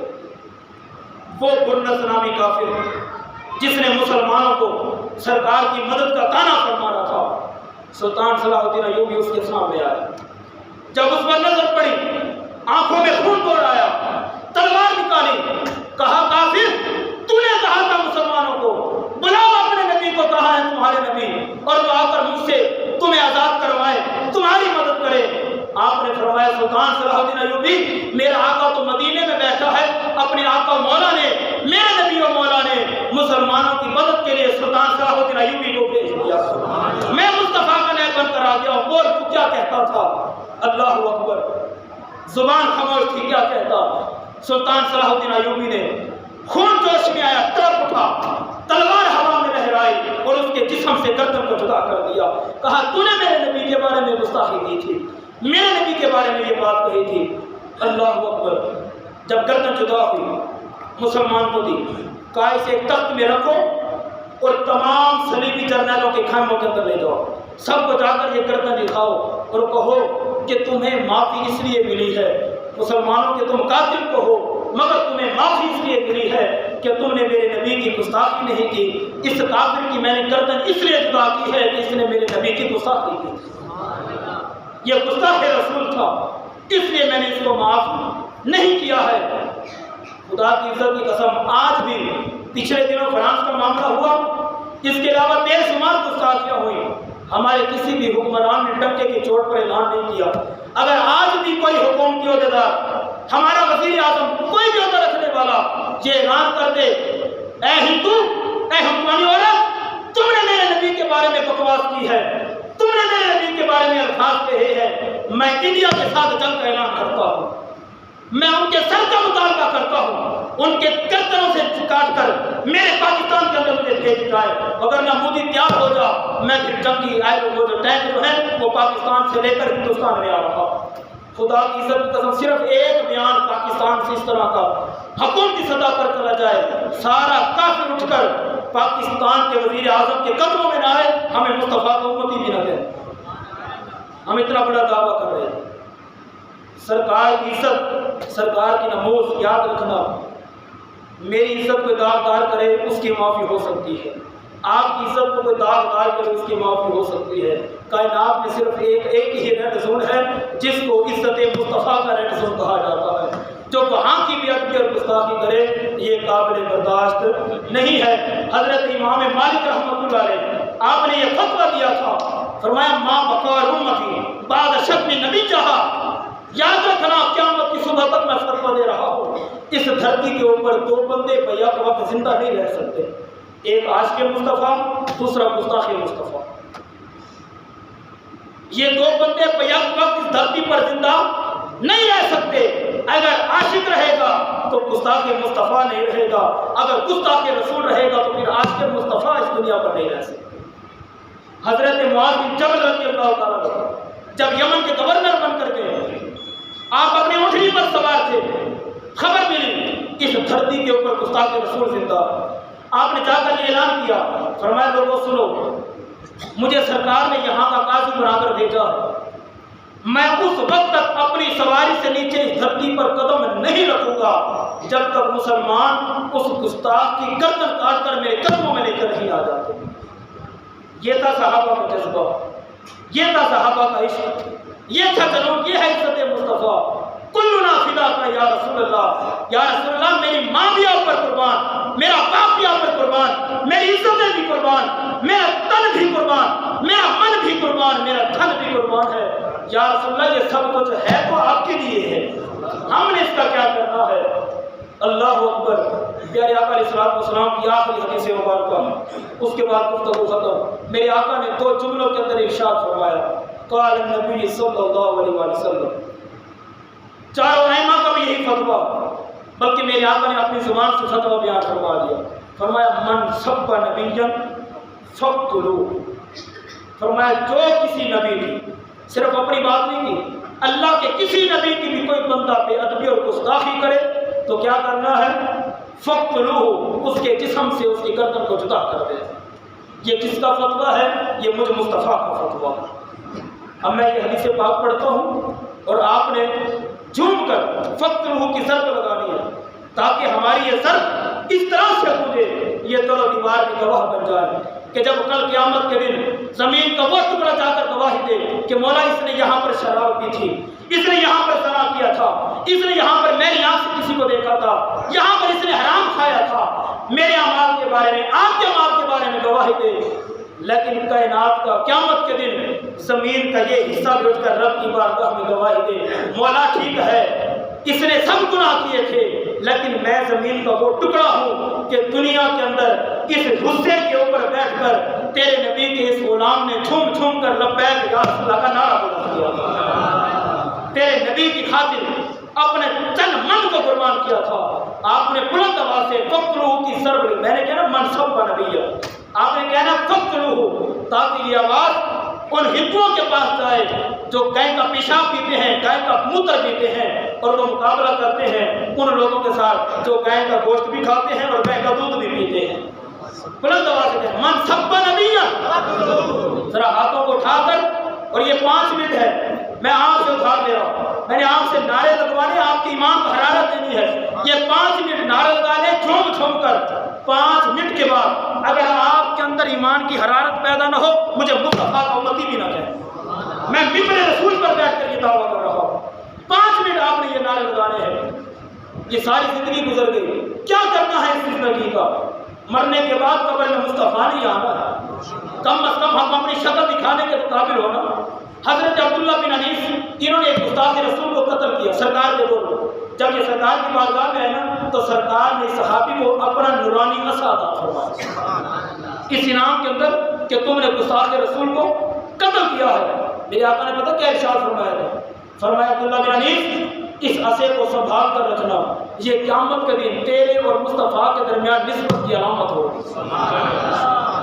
وہ برنس نامی کافر جس نے مسلمانوں کو سرکار کی مدد کا تانا فرمانا تھا، سلطان صلاح الدین ایوبی اس کے سامنے آیا۔ جب اس پر نظر پڑی، آنکھوں میں خون دوڑ آیا، تلوار نکالی، کہا کافر تو نے کہا تھا مسلمانوں کو بلاؤ اپنے نبی کو، کہا ہے تمہارے نبی اور وہ آ کر مجھ سے تمہیں آزاد کروائے، تمہاری مدد کرے۔ آپ نے فرمایا سلطان صلاح الدین ایوبی، میرا آقا تو مدینے میں بیٹھا ہے، اپنے آقا مولا نے، میرے نبی و مولا نے مسلمانوں کی مدد کے لیے سلطان صلاح الدین ایوبی کو بھیج دیا۔ میں مصطفیٰ کا نیب بن کر آ گیا ہوں، بول تو کیا کہتا تھا؟ اللہ اکبر، زبان خاموش تھی، کیا کہتا؟ سلطان صلاح الدین ایوبی نے خون جوش میں آیا، تڑپ اٹھا، تلوار ہوا میں لہرائی اور اس کے جسم سے گردن کو جدا کر دیا. کہا تو نے میرے نبی کے بارے میں گستاخی کی تھی، میرے نبی کے بارے میں یہ بات کہی تھی. اللہ اکبر. جب گردن جدا ہوئی مسلمان کو دی، کہا اسے ایک تخت میں رکھو اور تمام صلیبی جرنیلوں کے خیموں کے اندر لے جاؤ، سب کو جا کر یہ گردن دکھاؤ اور کہو کہ تمہیں معافی اس لیے ملی ہے مسلمانوں کے تم قاتل کو ہو، مگر تمہیں معافی اس لیے ملی ہے کہ تم نے میرے نبی کی گستاخی نہیں کی. اس کافر کی میں نے گردن اس لیے جدا کی ہے کہ اس نے میرے نبی کی گستاخی کی. یہ گستاخ رسول تھا، اس لیے میں نے اس کو معاف نہیں کیا ہے. خدا کی عزت کی قسم آج بھی پچھلے دنوں فرانس کا معاملہ ہوا، اس کے علاوہ بے شمار گستاخیاں ہوئی. ہمارے کسی بھی حکمران نے ڈنکے کی چوٹ پر اعلان نہیں کیا. اگر آج بھی کوئی حکومتی عہدیدار، ہمارا وزیر اعظم، کوئی بھی عہدہ رکھنے والا یہ اعلان کر دے اے ہندو، اے ہندوانی عورت، تم نے میرے نبی کے بارے میں بکواس کی ہے، تم نے میرے نبی کے بارے میں الفاظ کہے ہیں، میں انڈیا کے ساتھ جنگ کا اعلان کرتا ہوں، میں ان کے سر کا مطالبہ کرتا ہوں، ان کے گردنوں سے کاٹ کر میرے پاکستان کے اندر مجھے بھیج جائے، وگرنہ مودی تیار ہو جا، میں پھر جنگی وہ جو ٹینک جو ہے وہ پاکستان سے لے کر ہندوستان میں آ رہا. خدا کی عزت کی قسم صرف ایک بیان پاکستان سے اس طرح کا حکومتی سطح پر چلا جائے، سارا کافر اٹھ کر پاکستان کے وزیر اعظم کے قدموں میں نہ آئے، ہمیں مصطفیٰ کو امتی بھی نہ دیں. ہم اتنا بڑا دعویٰ کر رہے ہیں. سرکار کی عزت، سرکار کی نموز یاد رکھنا، میری عزت کوئی داغدار کرے اس کی معافی ہو سکتی ہے، آپ کی عزت کو کوئی داغدار کرے اس کی معافی ہو سکتی ہے. کائنات میں صرف ایک ہی ریڈ زون ہے جس کو عزت مصطفیٰ کا ریڈ زون کہا جاتا ہے. جو وہاں کی بھی ادبی اور گستاخی کرے یہ قابل برداشت نہیں ہے. حضرت امام مالک رحمۃ اللہ علیہ آپ نے یہ فتویٰ دیا تھا، فرمایا ماں بقار امتی بعد شتم نبی چاہا، یاد رکھنا قیامت کی صبح تک میں فتویٰ دے رہا ہوں، اس دھرتی کے اوپر دو بندے بیک وقت زندہ نہیں رہ سکتے، ایک عاشق مصطفیٰ، دوسرا گستاخ مصطفیٰ. یہ دو بندے بیک وقت اس دھرتی پر زندہ نہیں رہ سکتے. اگر عاشق رہے گا تو گستاخ مصطفیٰ نہیں رہے گا، اگر گستاخ رسول رہے گا تو پھر عاشق مصطفیٰ اس دنیا پر نہیں رہ سکتے. حضرت معاذ بن جبل رضی اللہ تعالیٰ عنہ جب یمن کے گورنر بن کر گئے، آپ اپنی اونٹنی پر سوار تھے، خبر ملی اس دھرتی کے اوپر گستاخ رسول زندہ. آپ نے جا کر یہ اعلان کیا، فرمایا لوگوں سنو، مجھے سرکار نے یہاں کا قاضی بنا کر بھیجا، میں اس وقت تک اپنی سواری سے نیچے اس دھرتی پر قدم نہیں رکھوں گا جب تک مسلمان اس گستاخ کی گردن کاٹ کر میرے قدموں میں لے کر نہیں آ جاتے. یہ تھا صحابہ کا جذبہ، یہ تھا صحابہ کا عشق، یہ تھا جنون، یہ ہے عزت مصطفیٰ. کلنا فدا کا یا رسول اللہ، یا رسول اللہ میری ماں بھی آپ پر قربان، میرا باپ بھی آپ پر قربان، میری عزتیں بھی قربان، میرا تن بھی قربان، میرا من بھی قربان، میرا دھن بھی قربان ہے. یا رسول اللہ یہ سب کچھ ہے تو آپ کے لیے ہے، ہم نے اس کا کیا کرنا ہے. اللہ اکبر. پیارے آقا علیہ الصلوۃ والسلام کی آخری حدیث مبارکہ، اس کے بعد گفتگو ختم. میرے آقا نے دو جملوں کے اندر ارشاد فرمایا، قال النبی صلی اللہ علیہ وسلم. چاروں ائمہ کا بھی یہی فتویٰ، بلکہ میرے آقا نے اپنی زبان سے فتویٰ بیان فرما دیا. فرمایا من سب نبیا فاقتلوہ. فرمایا جو کسی نبی کی، صرف اپنی بات نہیں کی، اللہ کے کسی نبی کی بھی کوئی بندہ بے ادبی اور گستاخی کرے تو کیا کرنا ہے، فاقتلوہ، اس کے جسم سے اس کی گردن کو جدا کر دے. یہ کس کا فتویٰ ہے؟ یہ مجھ مصطفیٰ کا فتویٰ. اب میں یہ حدیث پاک پڑھتا ہوں اور آپ نے جھوم کر فاقتلوہ کی ضرب لگانی ہے تاکہ ہماری یہ ضرب اس طرح سے پوجے یہ دل و دیوار کی گواہ بن جائے کہ جب کل قیامت کے دن زمین کا وہ ٹکڑا جا کر گواہی دے کہ مولا اس نے یہاں پر شراب پی تھی، اس نے یہاں پر زنا کیا تھا، اس نے یہاں پر میری آنکھ سے کسی کو دیکھا تھا، یہاں پر اس نے حرام کھایا تھا، میرے اعمال کے بارے میں، آپ کے اعمال کے بارے میں گواہی دے. لیکن کائنات کا قیامت کے دن زمین کا یہ حصہ بھی اٹھ کر رب کی بارگاہ میں گواہی دے، مولا ٹھیک ہے اس نے سب گناہ کیے تھے لیکن میں زمین کا وہ ٹکڑا ہوں کہ دنیا کے اندر اس غصے کے اوپر بیٹھ کر تیرے نبی کے اس غلام نے جھوم جھوم کر لبیک یا رسول اللہ کا نعرہ بلند کیا، تیرے نبی کی خاطر اپنے تن من کو قربان کیا تھا. آپ نے بلند آواز سے فقتلوہ کی سر بڑی، میں نے کہنا منصب نبی، آپ نے کہنا فقتلوہ، تاکہ یہ آواز ان ہندوؤں کے پاس جائے جو گائے کا پیشاب پیتے ہیں، گائے کا موتر پیتے ہیں، اور وہ مقابلہ کرتے ہیں ان لوگوں کے ساتھ جو گائے کا گوشت بھی کھاتے ہیں اور گائے کا دودھ بھی پیتے ہیں۔ بلند آواز سے کہنا من سب نبی، ذرا ہاتھوں کو اٹھا کر، اور یہ 5 منٹ ہے، میں آپ سے ادھار لے رہا ہوں، میں نے آپ سے نعرے لگوانے، آپ کی ایمان کو حرارت دینی ہے، یہ 5 منٹ نعرے لگانے جھوم جھوم کر۔ 5 منٹ کے بعد اگر آپ کے اندر ایمان کی حرارت پیدا نہ ہو، مجھے مصطفیٰ کا امتی بھی نہ کہیں، میں ممبر رسول پر بیٹھ کر یہ دعویٰ کر رہا ہوں۔ 5 منٹ آپ نے یہ نعرے لگانے ہیں۔ یہ ساری زندگی گزر گئی، کیا کرنا ہے اس زندگی کا؟ مرنے کے بعد قبر میں مصطفیٰ نہیں آنا ہے، کم از کم ہم اپنی شکل دکھانے کے قابل ہونا۔ حضرت عبداللہ بن انیس، انہوں نے ایک استاد رسول کو قتل کیا سرکار کے دور میں۔ جب یہ سرکار کی بارگاہ میں ہے نا، تو سرکار نے صحابی کو اپنا نورانی عصا عطا فرمایا اس انعام کے اندر کہ تم نے گستاخ رسول کو قتل کیا ہے۔ میرے آقا نے پتہ کیا ارشاد فرمایا تھا؟ فرمایا عبداللہ بن انیس، اس عصے کو سنبھال کر رکھنا، یہ قیامت کے دن تیرے اور مصطفیٰ کے درمیان نسبت کی علامت ہوگی۔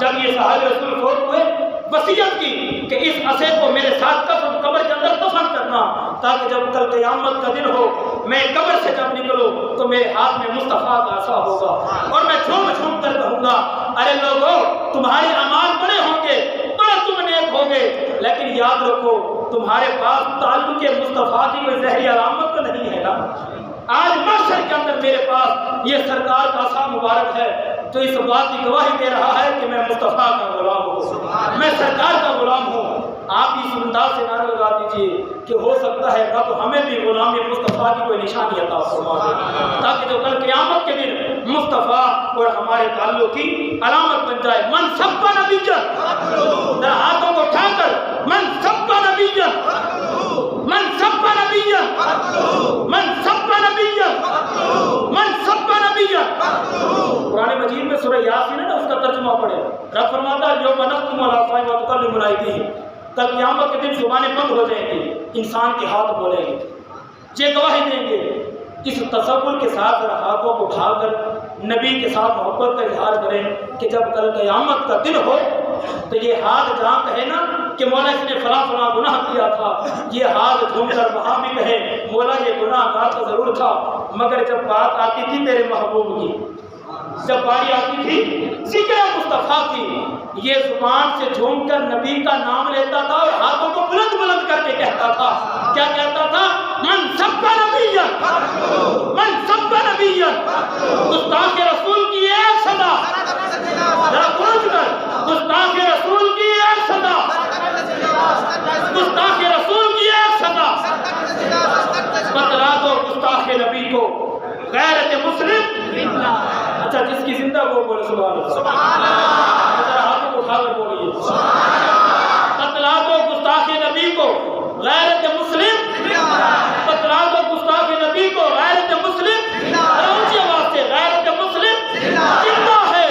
جب یہ صحابہ رسول فوت ہوئے، وصیت کی کہ اس عصے کو میرے ساتھ قبر کے اندر دفن کرنا، تاکہ جب کل قیامت کا دن ہو، میں قبر سے جب نکلوں تو میرے ہاتھ میں مصطفیٰ کا عصا ہوگا، اور میں جھوم جھوم کر کہوں گا، ارے لوگوں تمہارے اعمال بڑے ہوں گے، بڑے تم نیک ہوں گے، لیکن یاد رکھو تمہارے پاس تعلق مصطفیٰ کی کوئی ظاہری علامت تو نہیں ہے نا۔ آج محشر کے اندر میرے پاس یہ سرکار کا عصا مبارک ہے، تو اس بات کی گواہی دے رہا ہے کہ میں مصطفیٰ کا غلام ہوں، میں سرکار کا غلام ہوں۔ آپ اس انداز سے نعرہ لگا دیجیے کہ ہو سکتا ہے رب ہمیں بھی غلامی مصطفیٰ کی کوئی نشانی عطا فرما دے، تاکہ جو کل قیامت کے دن مصطفیٰ اور ہمارے تعلق کی علامت بن جائے۔ من سب کا نبی، ذرا ہاتھوں کو اٹھا کر، من سب کا نبی، من سب کا نبی، من سب کا نبی، من سب کا نبی۔ قرآن مجید میں سورہ یاسین ہے نا، اس کا ترجمہ پڑھے، رب فرماتا ہے یوم نختم علی افواہہم وتکلمنا ایدیہم، کل قیامت کے دن زبانیں بند ہو جائیں گی، انسان کے ہاتھ بولیں گے، یہ گواہی دیں گے۔ اس تصور کے ساتھ ہاتھوں کو اٹھا کر نبی کے ساتھ محبت کا اظہار کریں کہ جب کل قیامت کا دن ہو تو یہ ہاتھ جہاں کہے نا کہ مولا اس نے فلاں فلاں گناہ کیا تھا، یہ ہاتھ جھوم کر وہاں بھی کہے مولا یہ گناہ گار تو ضرور تھا، مگر جب بات آتی تھی تیرے محبوب کی، جب باری آتی تھی ذکر مصطفیٰ کی، یہ زبان سے جھوم کر نبی کا نام لیتا تھا اور ہاتھوں کو بلند بلند کر کے کہتا تھا، کیا کہتا تھا؟ من سب کا نبی، من سب کا نبی۔ گستاخ رسول کی ایک صدا، ذرا پہنچ کر گستاخ رسول کی ایک صدا، گستاخ رسول کی ایک صدا، بتلا دو گستاخ نبی کو غیرت مسلم۔ اچھا جس کی زندہ وہ بولے سبحان اللہ، سبحان اللہ، ذرا ہاتھوں کو اٹھا کر بولیے بتلا دو گستاخ نبی کو غیرت مسلم، بتلا دو گستاخ نبی کو غیرت مسلم، اونچی آواز سے غیرت مسلم زندہ ہے،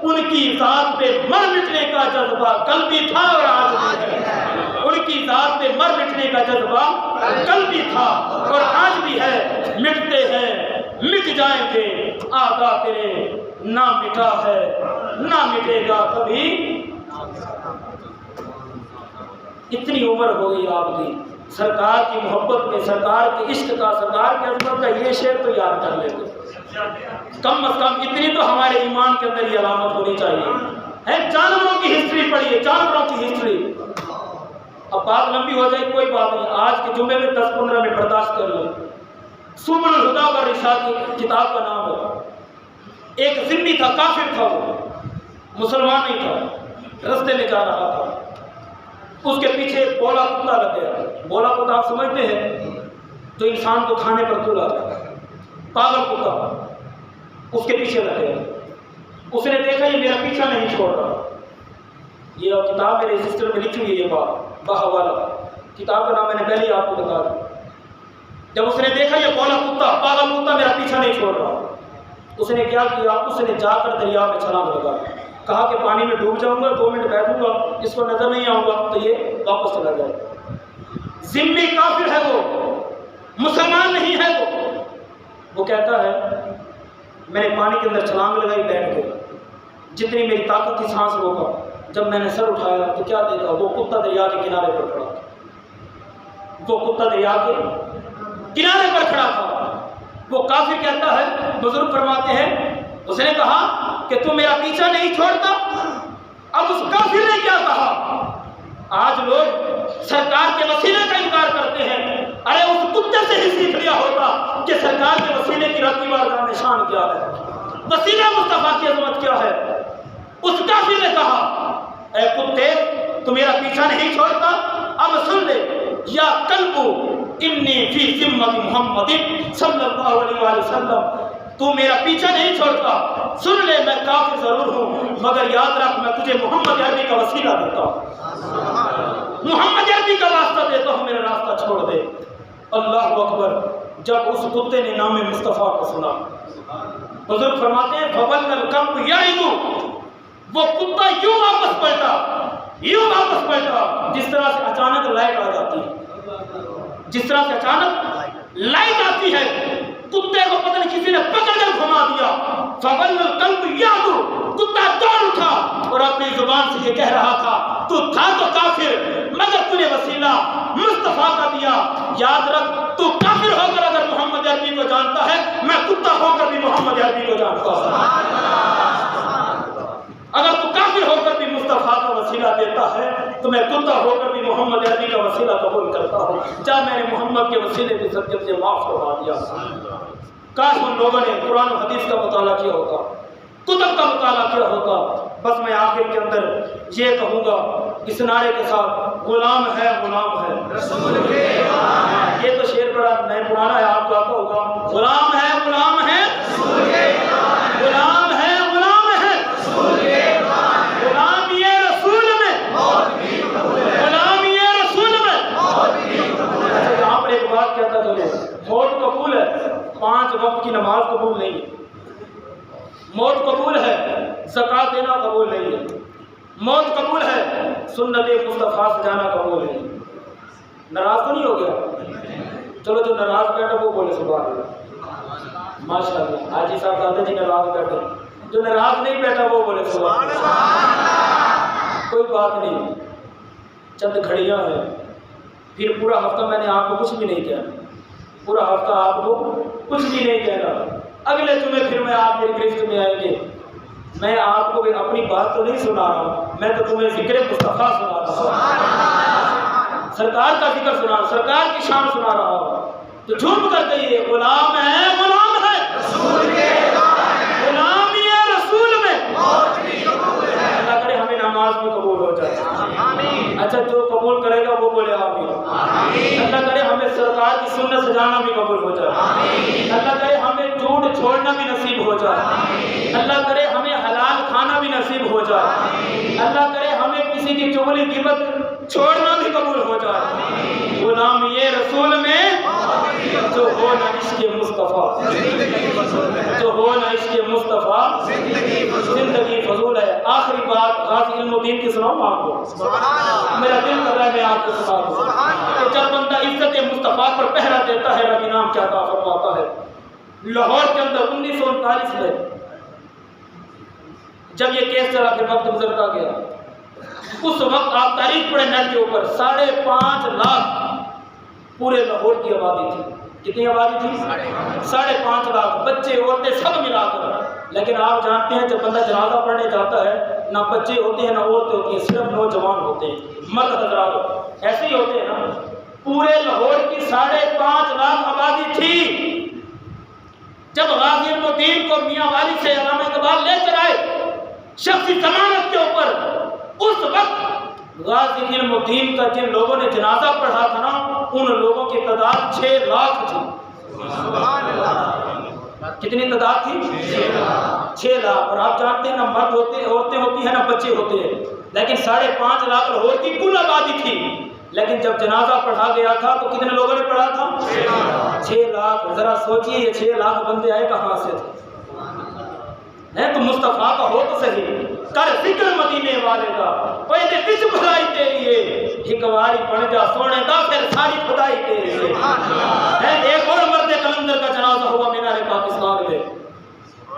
ان کی ذات پہ مر مٹنے کا جذبہ کل بھی تھا اور آج بھی ہے، ان کی ذات پہ مر مٹنے کا جذبہ کل بھی تھا اور آج بھی ہے، مٹتے ہیں مٹ جائیں گے، آقا تیرے نہ مٹا ہے نہ مٹے گا کبھی۔ اتنی عمر ہو گئی آپ کی، سرکار کی محبت میں، سرکار کے عشق کا، سرکار کی عظمت کا یہ شعر تو یاد کر لیتے، کم از کم اتنی تو ہمارے ایمان کے اندر یہ علامت ہونی چاہیے۔ ہے جانوروں کی ہسٹری پڑھیے، جانوروں کی ہسٹری، اب بات لمبی ہو جائے کوئی بات نہیں، آج کے جمعے میں 10-15 منٹ برداشت کر لیں۔ سبل الہدا و ارشاد کی کتاب کا نام ہے۔ ایک ذمی تھا، کافر تھا، وہ مسلمان نہیں تھا، رستے میں جا رہا تھا، اس کے پیچھے ایک بولا کتا لگ گیا۔ بولا کتا آپ سمجھتے ہیں تو انسان کو کھانے پر تلا، پاگل کتا اس کے پیچھے لگ گیا۔ اس نے دیکھا یہ میرا پیچھا نہیں چھوڑ رہا، یہ کتاب میرے رجسٹر میں لکھی ہوئی ہے، باحوالہ کتاب کا نام میں نے پہلے ہی آپ کو بتا دیا۔ جب اس نے دیکھا یہ بولا کتا، پاگل کتا میرا پیچھا نہیں چھوڑ رہا، اس نے کیا کیا؟ اس نے جا کر دریا میں چھلانگ لگا، کہا کہ پانی میں ڈوب جاؤں گا، 2 منٹ بیٹھوں گا، اس کو نظر نہیں آؤں گا تو یہ واپس چلا جائے۔ ذمی کافر ہے وہ، مسلمان نہیں ہے وہ کہتا ہے میں نے پانی کے اندر چھلانگ لگائی، بیٹھ گیا، جتنی میری طاقت کی سانس روکا، جب میں نے سر اٹھایا تو کیا دیکھا، وہ کتا دریا کے کنارے پر کھڑا تھا، وہ کتا دریا کے کنارے پر کھڑا تھا۔ وہ کافر کہتا ہے، بزرگ فرماتے ہیں، اس نے کہا کہ تو میرا پیچھا نہیں چھوڑتا۔ اب اس کافر نے کیا کہا، آج لوگ سرکار کے وسیلے کا انکار کرتے ہیں، ارے اس کتے سے ہی سیکھ لیا ہوتا کہ سرکار کے وسیلے کی رب کی بارگاہ میں شان کیا ہے، وسیلہ مصطفیٰ کی عظمت کیا ہے۔ اس کافر نے کہا، اے کتے تو میرا پیچھا نہیں چھوڑتا، اب سن لے، یا کلبو انی فی ذمت محمد صلی اللہ علیہ وآلہ وسلم، تو میرا پیچھا نہیں چھوڑتا، سن لے میں کافر ضرور ہوں، مگر یاد رکھ میں تجھے محمد عربی کا وسیلہ دیتا ہوں، محمد عربی کا واسطہ دیتا ہوں، میرا راستہ چھوڑ دے۔ اللہ اکبر۔ جب اس کتے نے نام مصطفیٰ کو سنا، بزرگ فرماتے ہیں فَوَلَّ الْكَلْبُ يَعِدُ، وہ کتا یوں واپس پلٹا جس طرح سے اچانک لائٹ آ جاتی ہے، جس طرح سے اچانک لائٹ آتی ہے، کتے کو پتہ نہیں کسی نے پکڑ کر گھما دیا۔ فَوَلَّ الْقَلْبُ يَعْدُ، کتا دوڑ اٹھا اور اپنی زبان سے یہ کہہ رہا تھا، تو تھا تو کافر مگر تو نے وسیلہ مصطفیٰ کا دیا، یاد رکھ تو کافر ہو کر اگر محمد عربی کو جانتا ہے، میں کتا ہو کر بھی محمد عربی کو جانتا ہوں۔ اگر تو کافر ہو کر بھی مصطفیٰ کا وسیلہ دیتا ہے تو میں کتا ہو کر بھی محمد عربی کا وسیلہ قبول کرتا ہوں۔ جا میں نے محمد کے وسیلے کی صدقے سے معاف کروا دیا۔ کاش ان لوگوں نے قرآن و حدیث کا مطالعہ کیا ہوتا، کتب کا مطالعہ کیا ہوتا۔ بس میں آخر کے اندر یہ کہوں گا اس نعرے کے ساتھ، غلام ہے غلام ہے رسول کے غلام۔ یہ تو شعر بڑا نئے پرانا ہے، آپ کو آتا ہوگا، غلام ہے غلام ہے رسول کے غلام، غلام ہے غلام ہے رسول کے غلام، غلام یہ رسول میں موت بھی قبول ہے، غلام یہ رسول میں موت بھی قبول ہے۔ اچھا یہاں پر ایک بات کہتا چلے، موت قبول ہے، 5 وقت کی نماز قبول نہیں ہے، موت قبول ہے، زکوٰۃ دینا قبول نہیں ہے، موت قبول ہے، سنت مصطفیٰ سے جانا قبول ہے۔ ناراض تو نہیں ہو گیا؟ چلو جو ناراض بیٹھا وہ بولے سبحان اللہ، ماشاء اللہ۔ حاجی صاحب دادا جی ناراض بیٹھے، جو ناراض نہیں بیٹھا وہ بولے سبحان اللہ۔ کوئی بات نہیں، چند گھڑیاں ہیں، پھر پورا ہفتہ میں نے آپ کو کچھ بھی نہیں کہا، پورا ہفتہ آپ کو کچھ بھی نہیں کہنا۔ اگلے جمعے پھر میں آپ میری گرفت میں آئیں گے، میں آپ کو اپنی بات تو نہیں سنا رہا ہوں، میں تو تمہیں ذکر مصطفیٰ سنا رہا ہوں، سرکار کا ذکر سنا رہا ہوں، سرکار کی شان سنا رہا ہوں۔ تو جھوم کر کہیے غلام ہے غلام ہے رسول کے غلام، یہ رسول میں موت بھی قبول ہے۔ اللہ کرے ہمیں نماز بھی قبول ہو جائے، اچھا جو قبول کرے گا وہ بولے آمین۔ اللہ کرے ہمیں سرکار کی سنت سجانا بھی قبول ہو جائے، اللہ کرے ہمیں جھوٹ چھوڑنا بھی نصیب ہو جائے، اللہ کرے ہمیں حلال کھانا بھی نصیب ہو جائے، اللہ کرے ہمیں کسی کی چغلی غیبت چھوڑنا بھی قبول ہو جائے۔ غلام یہ رسول میں جو ہو نہ عشق مصطفیٰ، جو ہو نہ عشق مصطفیٰ زندگی فضول ہے۔ آخری بات غازی علم الدین کی سناؤں آپ کو، میرا دل کر رہا ہے میں آپ کو سنا دوں کہ جب بندہ عزت مصطفیٰ پر پہرا دیتا ہے، رب انعام کیا عطا فرماتا ہے۔ لاہور کے اندر 1939 میں جب یہ کیس چلا، پھر وقت گزرتا گیا، اس وقت آپ تاریخ پڑھیں نیٹ کے اوپر، 5.5 لاکھ پورے لاہور کی آبادی تھی۔ کتنی آبادی تھی؟ 5.5 لاکھ، بچے عورتیں سب ملا کر۔ لیکن آپ جانتے ہیں جب بندہ جنازہ پڑھنے جاتا ہے، نہ بچے ہوتے ہیں نہ عورتیں ہوتی ہیں، صرف نوجوان ہوتے ہیں، مرد حضرات ایسے ہی ہوتے ہیں نا۔ پورے لاہور کی 5.5 لاکھ آبادی تھی۔ جب غازی علم الدین کو میاں والی سے علامہ اقبال لے کر آئے شخصی ضمانت کے اوپر، اس وقت غازی علم الدین کا جن لوگوں نے جنازہ پڑھا تھا نا، ان لوگوں کی تعداد 6 لاکھ تھی۔ کتنی تعداد تھی؟ 6 لاکھ۔ اور آپ جانتے ہیں نا مرد ہوتے ہیں، عورتیں ہوتی ہیں، نہ بچے ہوتے ہیں، لیکن 5.5 لاکھ لاہور کی کل آبادی تھی۔ لیکن جب جنازہ پڑھا گیا تھا تو کتنے لوگوں نے پڑھا تھا؟ 6 لاکھ۔ ذرا سوچئے یہ 6 لاکھ بندے آئے کہاں سے تھے؟ تو مصطفیٰ کا ہو تو صحیح، کر فکر مدینے والے کا، پہلے کچھ بھلائی تیری ہے، ایک واری بن جا سونے دا پھر ساری خدائی تیری ہے۔ ایک اور مرد کلندر کا جنازہ ہوا مینار پاکستان میں،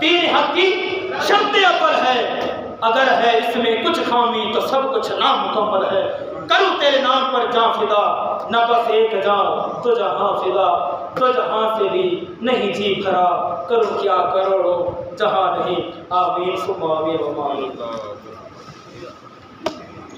دین حق کی شرط اول ہے۔ اگر ہے اس میں کچھ خامی تو سب کچھ نامکمل ہے۔ کروں تیرے نام پر جاں فدا، نہ بس ایک جاں تو جہاں فدا، تو جہاں سے بھی نہیں جی بھرا، کروں کیا کروڑوں جہاں نہیں، آمین ثم آمین و آمین۔